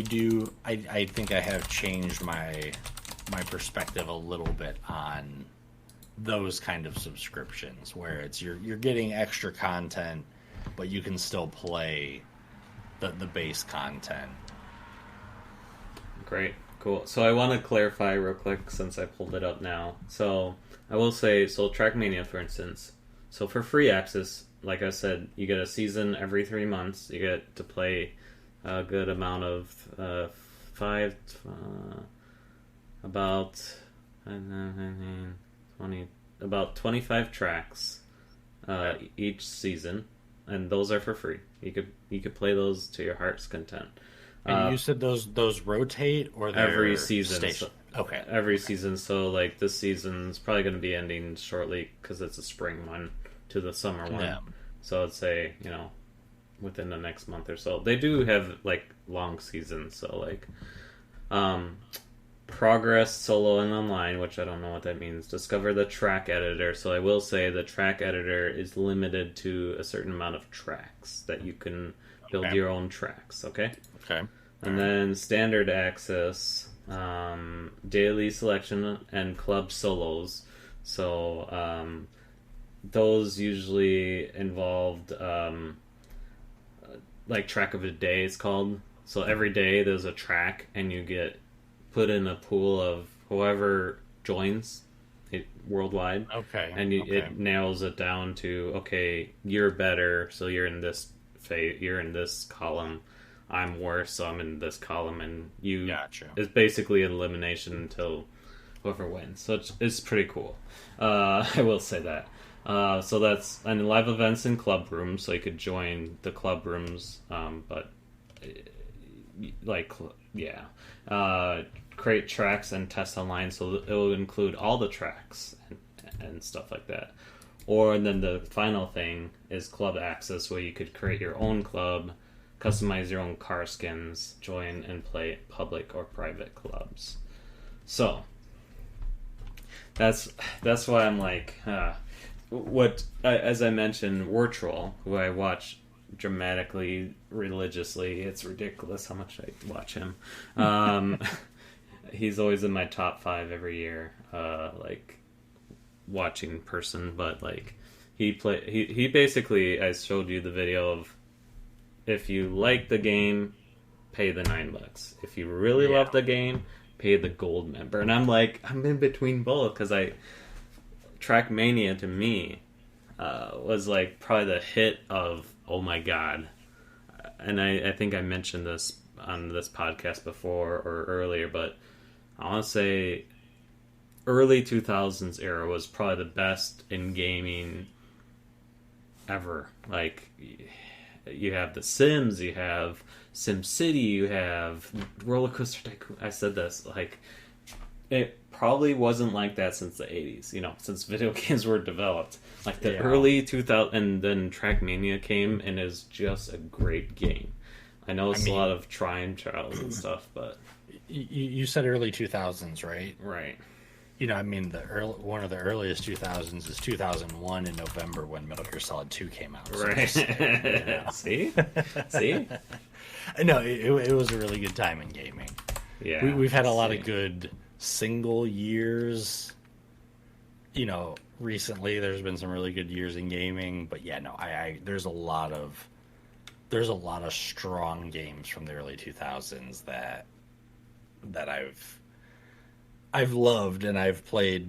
do. I think I have changed my perspective a little bit on those kind of subscriptions, where it's you're getting extra content, but you can still play the base content. Great, cool. So I want to clarify real quick since I pulled it up now. So I will say, so Trackmania, for instance. So for free access, like I said, you get a season every 3 months. You get to play a good amount of about 20, about 25 tracks each season, and those are for free. You could play those to your heart's content. And you said those rotate, or every season? Station? Okay, every season. So like this season's probably going to be ending shortly because it's a spring one to the summer one. Yeah. So I'd say, within the next month or so. They do have like long seasons, so like Progress, Solo, and Online, which I don't know what that means. Discover the track editor. So I will say the track editor is limited to a certain amount of tracks that you can build your own tracks, okay? Okay. And then standard access, daily selection, and club solos. So those usually involved like track of a day, it's called. So every day there's a track, and you get put in a pool of whoever joins it worldwide. Okay. And it narrows it down to, okay, you're better, so you're in this you're in this column. I'm worse, so I'm in this column, and you. Gotcha. It's basically an elimination until whoever wins. So it's pretty cool. I will say that. So that's and live events in club rooms, so you could join the club rooms, but create tracks and test online, so it will include all the tracks and stuff like that. Or then the final thing is club access, where you could create your own club, customize your own car skins, join and play public or private clubs. So that's why I'm like, as I mentioned, Wartroll, who I watch dramatically religiously. It's ridiculous how much I watch him. He's always in my top 5 every year, like watching person. But like he basically, I showed you the video of, if you like the game, pay the $9. If you really love the game, pay the gold member. And I'm like, I'm in between both, because Trackmania to me was like probably the hit of, oh my god. And I think I mentioned this on this podcast before or earlier, but I want to say early 2000s era was probably the best in gaming ever. Like, you have The Sims, you have SimCity, you have Roller Coaster Tycoon. I said this, like, it probably wasn't like that since the 80s, since video games were developed. Like the early 2000s, and then Trackmania came and is just a great game. I know it's a lot of time trials and stuff, but you said early 2000s, right? Right. One of the earliest 2000s is 2001 in November, when Metal Gear Solid 2 came out. So right. See? No, it was a really good time in gaming. Yeah. We've had a lot of good single years. Recently there's been some really good years in gaming, but there's a lot of strong games from the early 2000s that I've loved and I've played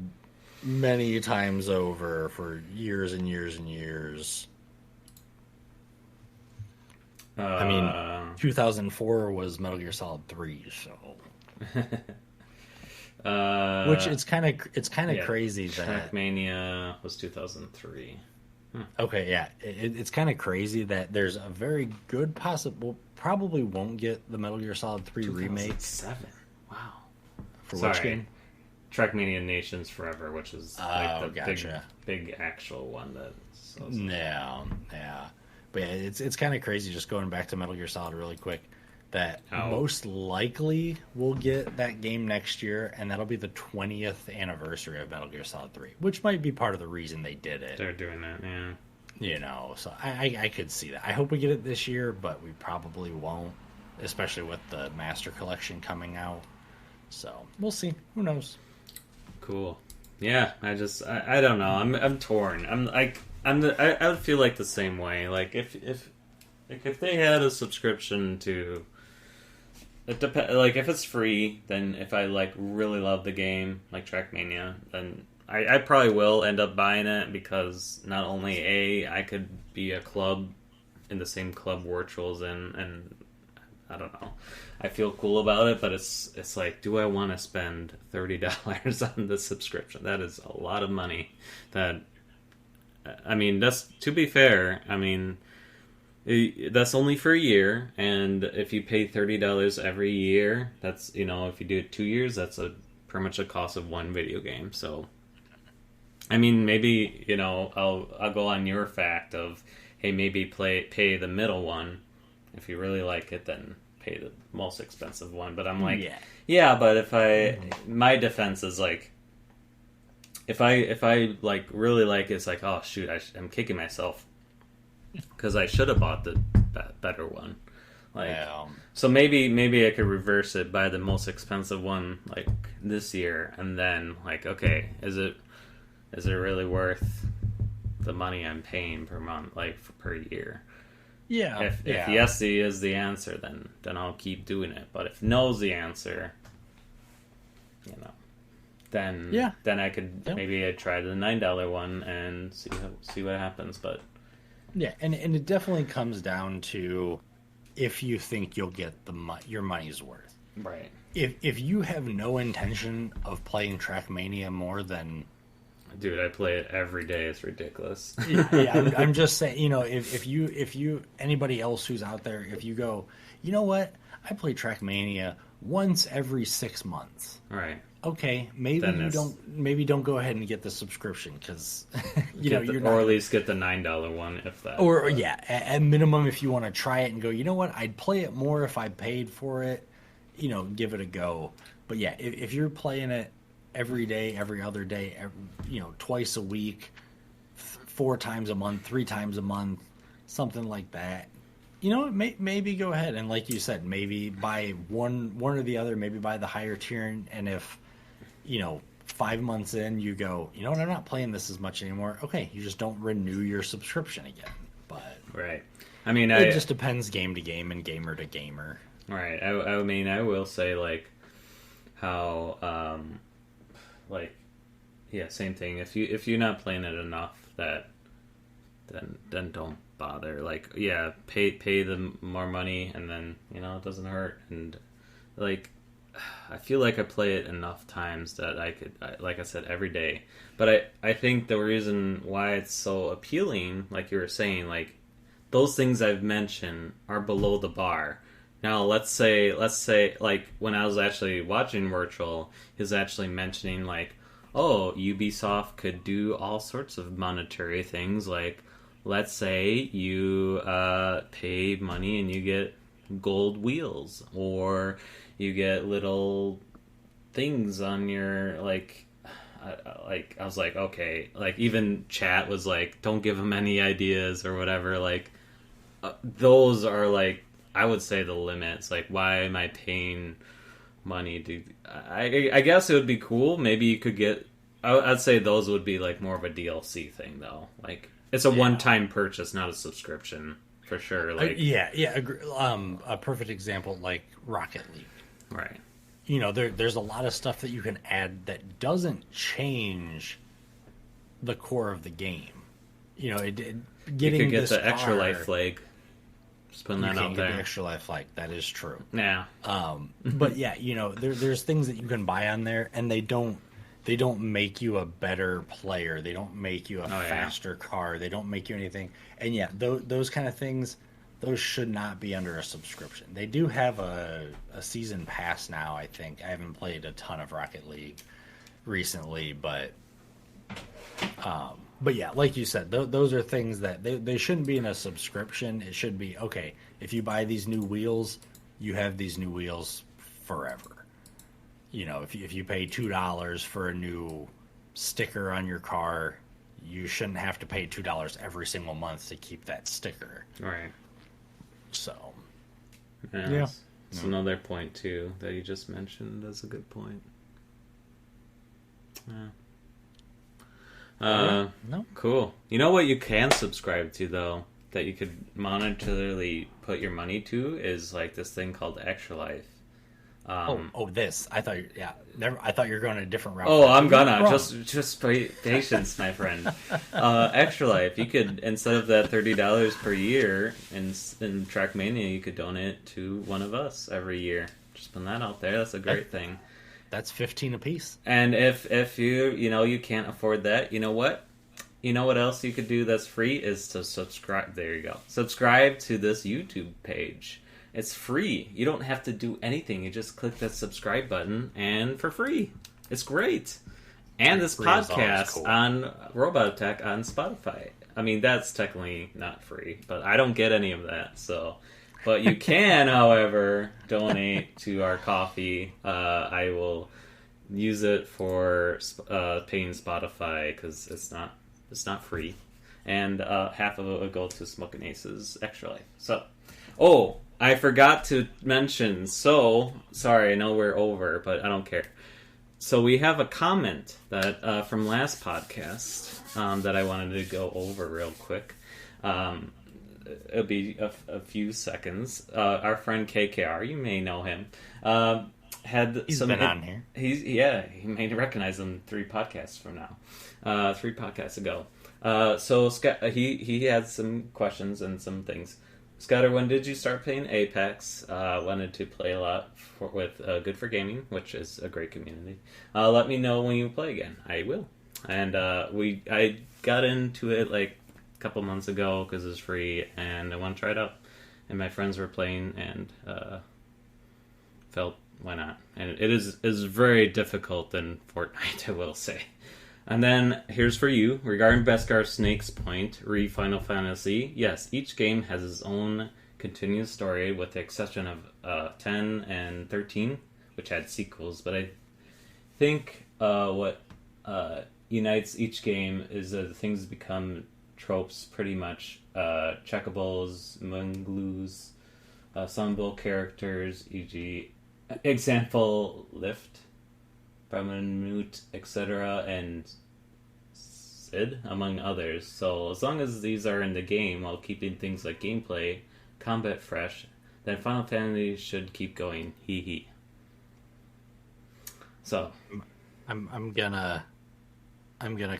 many times over for years and years and years. 2004 was Metal Gear Solid 3, so which it's kind of crazy that Trackmania was 2003. Okay, yeah, it's kind of crazy that there's a very good probably won't get the Metal Gear Solid 3 remake. 2007. Wow. For which game? Trackmania Nations Forever, which is like the big actual one that. Yeah. But yeah, it's kind of crazy, just going back to Metal Gear Solid really quick, that most likely we'll get that game next year, and that'll be the 20th anniversary of Metal Gear Solid 3, which might be part of the reason they did it. They're doing that, yeah. So I could see that. I hope we get it this year, but we probably won't, especially with the Master Collection coming out. So we'll see. Who knows? Cool. Yeah, I don't know. I'm torn. I would feel like the same way. Like if they had a subscription to, it depends. Like if it's free, then if I like really love the game, like Trackmania, then I probably will end up buying it, because not only I could be a club in the same club Virtual's in, and I don't know, I feel cool about it, but it's like, do I want to spend $30 on the subscription? That is a lot of money. That's, to be fair, that's only for a year, and if you pay $30 every year, that's, if you do it 2 years, that's pretty much the cost of one video game. So maybe, I'll go on your fact of, hey, maybe pay the middle one. If you really like it, then pay the most expensive one. But I'm like, yeah, but my defense is like, if I like really like it, it's like, oh shoot, I'm kicking myself because I should have bought the better one. Like, so maybe I could reverse it, buy the most expensive one like this year, and then like, okay, is it really worth the money I'm paying per month, like per year? Yeah. If yes is the answer, then I'll keep doing it. But if no's the answer, then I could maybe I'd try the $9 one and see what happens. But yeah, and it definitely comes down to if you think you'll get your money's worth. Right. If you have no intention of playing Trackmania more than, dude, I play it every day. It's ridiculous. I'm just saying, if you anybody else who's out there, if you go, you know what, I play Trackmania once every 6 months. Right. Okay, maybe don't go ahead and get the subscription, because or at least get the $9 one, if that. Or at minimum, if you want to try it and go, you know what, I'd play it more if I paid for it. Give it a go. But yeah, if you're playing it every day, every other day, twice a week, 4 times a month, 3 times a month, something like that, maybe go ahead and, like you said, maybe buy one or the other, maybe buy the higher tier, and if 5 months in you go, what, I'm not playing this as much anymore, okay, you just don't renew your subscription again. But right, it just depends game to game and gamer to gamer. Right. I will say, like, how same thing. If you're not playing it enough, then don't bother. Like, pay them more money, and then it doesn't hurt. And like, I feel like I play it enough times that I could, like I said, every day. But I think the reason why it's so appealing, like you were saying, like, those things I've mentioned are below the bar. Now, let's say, like, when I was actually watching Virtual, he was actually mentioning, like, oh, Ubisoft could do all sorts of monetary things. Like, let's say you pay money and you get gold wheels, or you get little things on your, like, I was like, okay, like, even chat was like, don't give them any ideas or whatever. Like, those are, like, I would say the limits. Like, why am I paying money to? I guess it would be cool. Maybe you could get. I'd say those would be like more of a DLC thing, though. Like, it's a one-time purchase, not a subscription, for sure. Like, agree. A perfect example, like Rocket League. Right. There's a lot of stuff that you can add that doesn't change the core of the game. Getting you could get the far, extra life flag. Just putting that out there. The extra life like that is true. Yeah. But yeah, there's things that you can buy on there, and they don't make you a better player. They don't make you a faster car. They don't make you anything. And yeah, those kind of things, those should not be under a subscription. They do have a season pass now, I think. I haven't played a ton of Rocket League recently, but yeah, like you said, those are things that they shouldn't be in a subscription. It should be, okay, if you buy these new wheels, you have these new wheels forever. If you pay $2 for a new sticker on your car, you shouldn't have to pay $2 every single month to keep that sticker. Right. So, yeah. It's another point, too, that you just mentioned. That's a good point. Yeah. No. Cool. You know what you can subscribe to, though, that you could monetarily put your money to is like this thing called Extra Life. This. I thought, I thought you were going a different route. Oh, I'm gonna just patience, my friend. Extra Life. You could, instead of that $30 per year in Trackmania, you could donate to one of us every year. Just putting that out there. That's a great thing. That's $15 a piece. And if you can't afford that, you know what? You know what else you could do that's free is to subscribe. There you go. Subscribe to this YouTube page. It's free. You don't have to do anything. You just click that subscribe button, and for free. It's great. And this podcast on Robot Tech on Spotify. I mean, that's technically not free, but I don't get any of that. So, but you can, however, donate to our coffee. I will use it for paying Spotify because it's not free, and half of it will go to Smoking Ace's Extra Life. So, I forgot to mention, sorry, I know we're over, but I don't care. So we have a comment that from last podcast that I wanted to go over real quick. It'll be a few seconds. Our friend KKR, you may know him, He's been on here. He may recognize him 3 podcasts from now, 3 podcasts ago. So Scott, he had some questions and some things. Scatter, when did you start playing Apex? Wanted to play a lot with Good for Gaming, which is a great community. Let me know when you play again. I will. And I got into it like a couple months ago because it was free, and I want to try it out. And my friends were playing, and felt why not. And it is very difficult than Fortnite, I will say. And then, here's for you. Regarding Beskar Snake's point, re Final Fantasy, yes, each game has its own continuous story, with the exception of 10 and 13, which had sequels. But I think what unites each game is that the things become tropes, pretty much. Checkables, Mungloos, Sunbull characters, e.g. example, Lift, Mute, etc., and Sid, among others. So as long as these are in the game while keeping things like gameplay, combat fresh, then Final Fantasy should keep going. Hee hee. So I'm gonna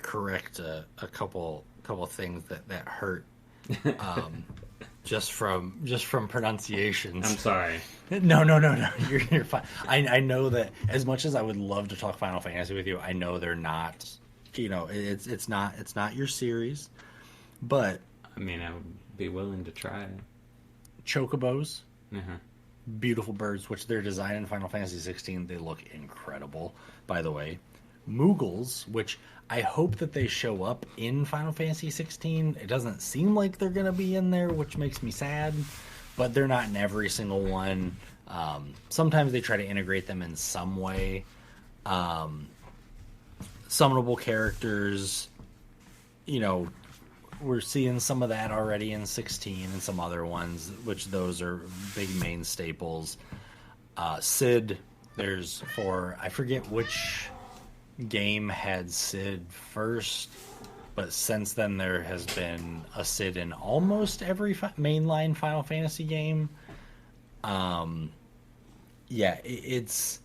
correct a couple things that hurt. Just from pronunciations. I'm sorry. No. You're fine. I know that as much as I would love to talk Final Fantasy with you, I know they're not. It's not your series, but I mean, I would be willing to try. Chocobos, beautiful birds, which they're designed in Final Fantasy 16. They look incredible, by the way. Moogles, which I hope that they show up in Final Fantasy 16. It doesn't seem like they're going to be in there, which makes me sad, but they're not in every single one. Sometimes they try to integrate them in some way. Summonable characters, we're seeing some of that already in 16 and some other ones, which those are big main staples. Sid, I forget which game had Sid first, but since then there has been a Sid in almost every mainline Final Fantasy game. It's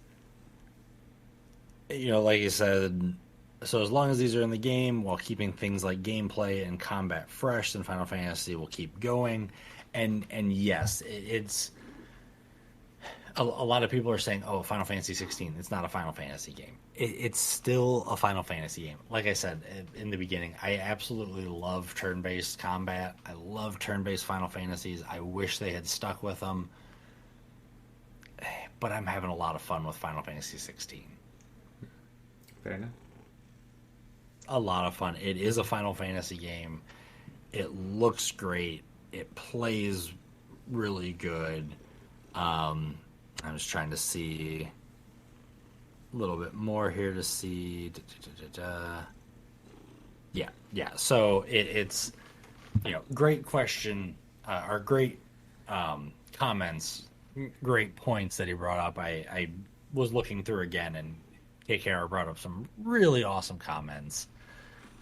like you said, so as long as these are in the game while keeping things like gameplay and combat fresh, then Final Fantasy will keep going. And yes, it's a lot of people are saying, oh, Final Fantasy 16, it's not a Final Fantasy game. It's still a Final Fantasy game. Like I said in the beginning, I absolutely love turn-based combat. I love turn-based Final Fantasies. I wish they had stuck with them. But I'm having a lot of fun with Final Fantasy 16. Fair enough. A lot of fun. It is a Final Fantasy game. It looks great. It plays really good. I'm just trying to see a little bit more here to see. Yeah. So it's great question, or great comments, great points that he brought up. I was looking through again, and KKR brought up some really awesome comments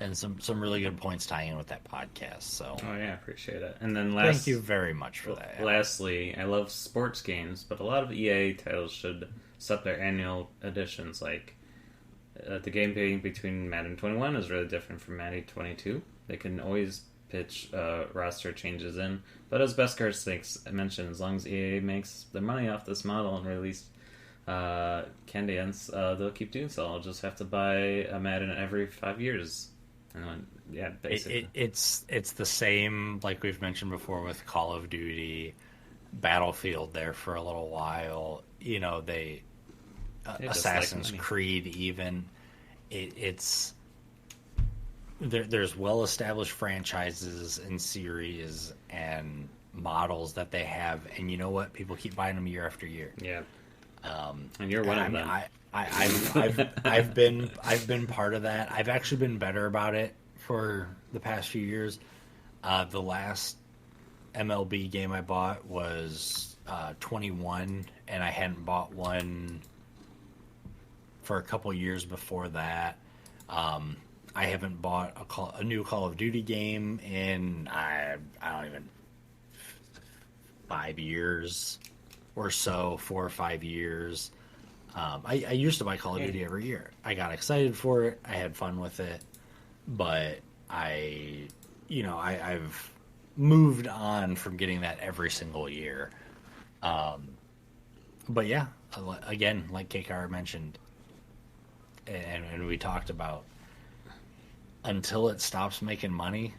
and some really good points tying in with that podcast. So, oh yeah, appreciate it. And then thank you very much for that. Lastly, I love sports games, but a lot of EA titles should set their annual editions. Like the gameplay between Madden 21 is really different from Madden 22. They can always pitch roster changes in, but as Beskar Snake mentioned, as long as EA makes their money off this model and release Candians, they'll keep doing so. I'll just have to buy a Madden every 5 years. And then, yeah, basically. It's the same like we've mentioned before with Call of Duty, Battlefield there for a little while. They Assassin's Creed even. It's there's well-established franchises and series and models that they have, and you know what? People keep buying them year after year. Yeah. And you're one of them. I've been part of that. I've actually been better about it for the past few years. The last MLB game I bought was 21, and I hadn't bought one for a couple years before that. I haven't bought a new Call of Duty game in I don't even 5 years or so, 4 or 5 years. I used to buy Call of Duty every year. I got excited for it. I had fun with it, but I've moved on from getting that every single year. But yeah, again, like KKR mentioned, and we talked about, until it stops making money,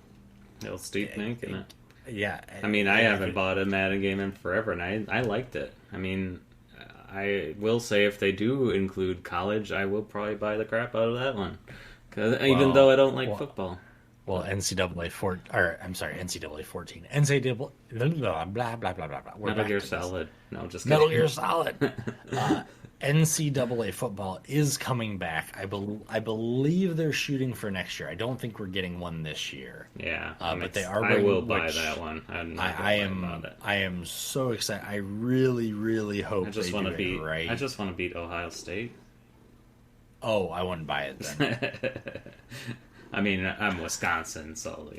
it'll keep making it. Yeah. I mean, I haven't bought a Madden game in forever, and I liked it. I mean, I will say if they do include college, I will probably buy the crap out of that one. Even though I don't like football. Well, NCAA 14, NCAA blah blah blah blah blah. Metal Gear Solid. No, just kidding. Metal Gear Solid. NCAA football is coming back. I believe they're shooting for next year. I don't think we're getting one this year. Yeah, but they are. I will buy that one. I am so excited. I really, really hope I just want to beat. Right. I just want to beat Ohio State. Oh, I wouldn't buy it then. I mean, I'm Wisconsin, so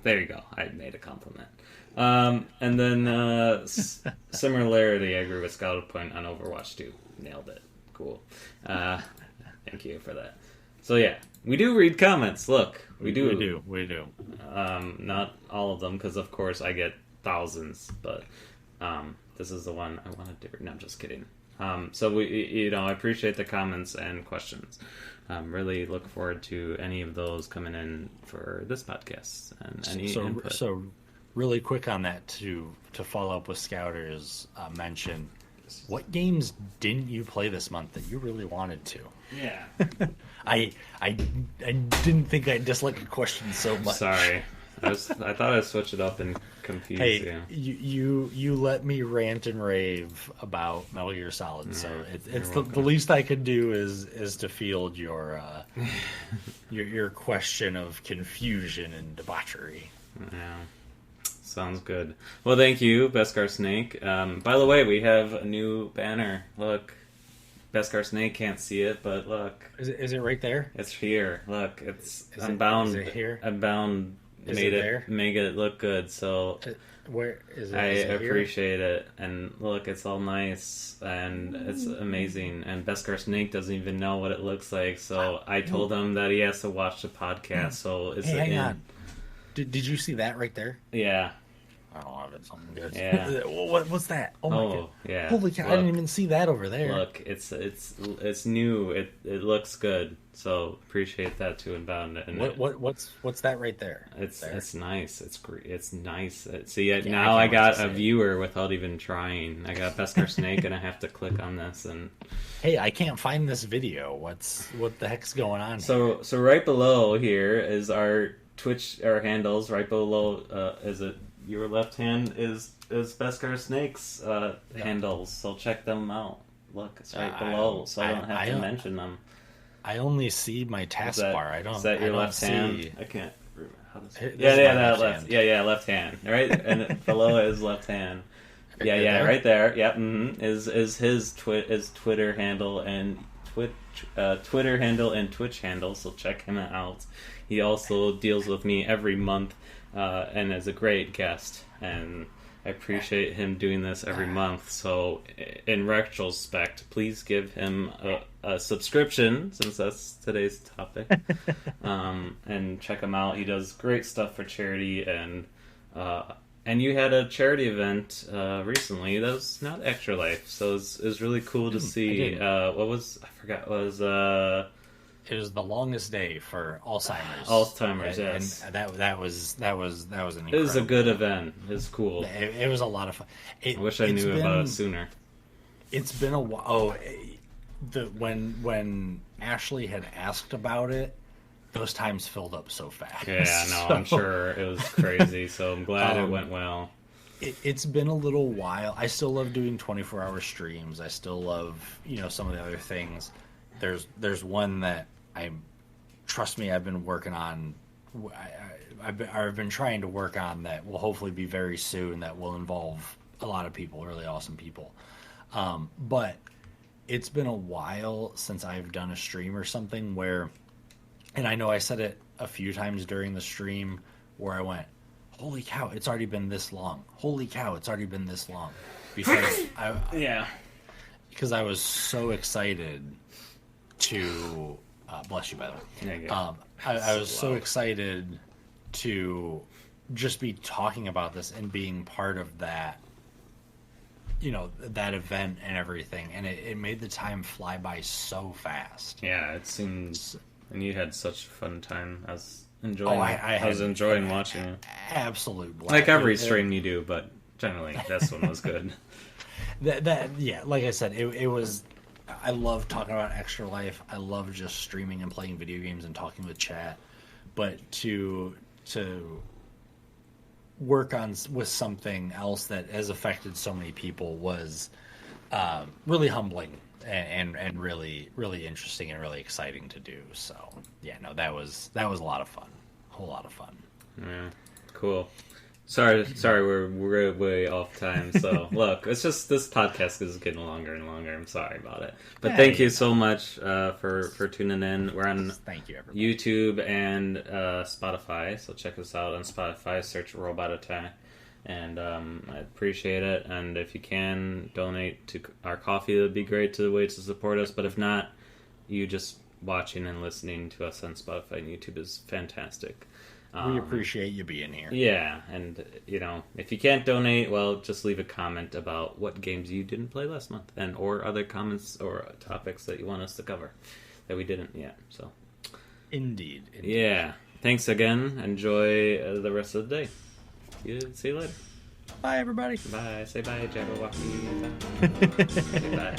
there you go. I made a compliment. And then similarity, I agree with Scout Point on Overwatch 2. Nailed it. Cool. Thank you for that. So yeah, we do read comments. Look, we do. Not all of them, because of course I get thousands, but this is the one I wanted to. No, I'm just kidding. So we, I appreciate the comments and questions. Really look forward to any of those coming in for this podcast and any input. So really quick on that to follow up with Scouter's mention. What games didn't you play this month that you really wanted to? Yeah. I didn't think I disliked the question so much. Sorry. I thought I'd switch it up and confuse you. You let me rant and rave about Metal Gear Solid, so it's the least I could do is to field your question of confusion and debauchery. Yeah. Sounds good. Well, thank you, Beskar Snake. By the way, we have a new banner. Look, Beskar Snake can't see it, but look. Is it right there? It's here. Look, it's Unbound. Is it here? Unbound make it look good. So where is it? I appreciate it. And look, it's all nice and it's amazing. And Beskar Snake doesn't even know what it looks like. So I told him that he has to watch the podcast. So it's hang on. Did you see that right there? Yeah. I don't have it. Something good. Yeah. What's that? Oh my god. Yeah. Holy cow! I didn't even see that over there. Look, it's new. It looks good. So appreciate that too, Unbound. And what's that right there? It's nice. It's great. It's nice. See, now I got a viewer without even trying. I got Beskar Snake, and I have to click on this. And hey, I can't find this video. What the heck's going on? So right below here is our Twitch, our handles. Right below is it your left hand is Beskar Snake's handles. So check them out. Look, it's right below, so I don't have to mention them. I only see my taskbar. I don't. Is that your left hand? See... I can't remember how to say it. Yeah, left. Yeah, left hand. Right, and below is left hand. Right there. Yep. Is his Twitter handle and Twitter handle and Twitch handle. So check him out. He also deals with me every month, and is a great guest. And I appreciate him doing this every month. So, in retrospect, please give him a subscription, since that's today's topic. And check him out. He does great stuff for charity, and you had a charity event recently that was not Extra Life, so it was really cool to see. What was, I forgot, it was the longest day for Alzheimer's. Alzheimer's, yes. And that was an incredible. It was a good event. It was cool. It was a lot of fun. I wish I knew about it sooner. It's been a while. When Ashley had asked about it, those times filled up so fast. Yeah, no, I'm sure it was crazy. So I'm glad it went well. It's been a little while. I still love doing 24-hour streams. I still love some of the other things. There's one that trust me, I've been working on. I've been trying to work on that will hopefully be very soon. That will involve a lot of people, really awesome people. But it's been a while since I've done a stream or something where, and I know I said it a few times during the stream where I went, "Holy cow, it's already been this long! Holy cow, it's already been this long!" Because because I was so excited to bless you, by the way. I was so excited to just be talking about this and being part of that, that event and everything, and it made the time fly by so fast. Yeah, it seems, and you had such a fun time. I was enjoying. I was enjoying watching it. Absolute blast. Like every stream you do, but generally this one was good. Like I said, it was. I love talking about Extra Life. I love just streaming and playing video games and talking with chat. But to work with something else that has affected so many people was really humbling and really, really interesting and really exciting to do. So that was a lot of fun. A whole lot of fun. Yeah, cool. Sorry, we're way off time. So look, it's just this podcast is getting longer and longer. I'm sorry about it, but thank you so much for tuning in. We're on YouTube and Spotify, so check us out on Spotify. Search Robot Attack, and I appreciate it. And if you can donate to our coffee, that'd be great to way to support us. But if not, you just watching and listening to us on Spotify and YouTube is fantastic. We appreciate you being here. Yeah, and if you can't donate, well, just leave a comment about what games you didn't play last month, or other comments or topics that you want us to cover that we didn't yet. So, indeed. Yeah. Thanks again. Enjoy the rest of the day. See you later. Bye, everybody. Bye. Say bye, Jabberwocky. Say bye.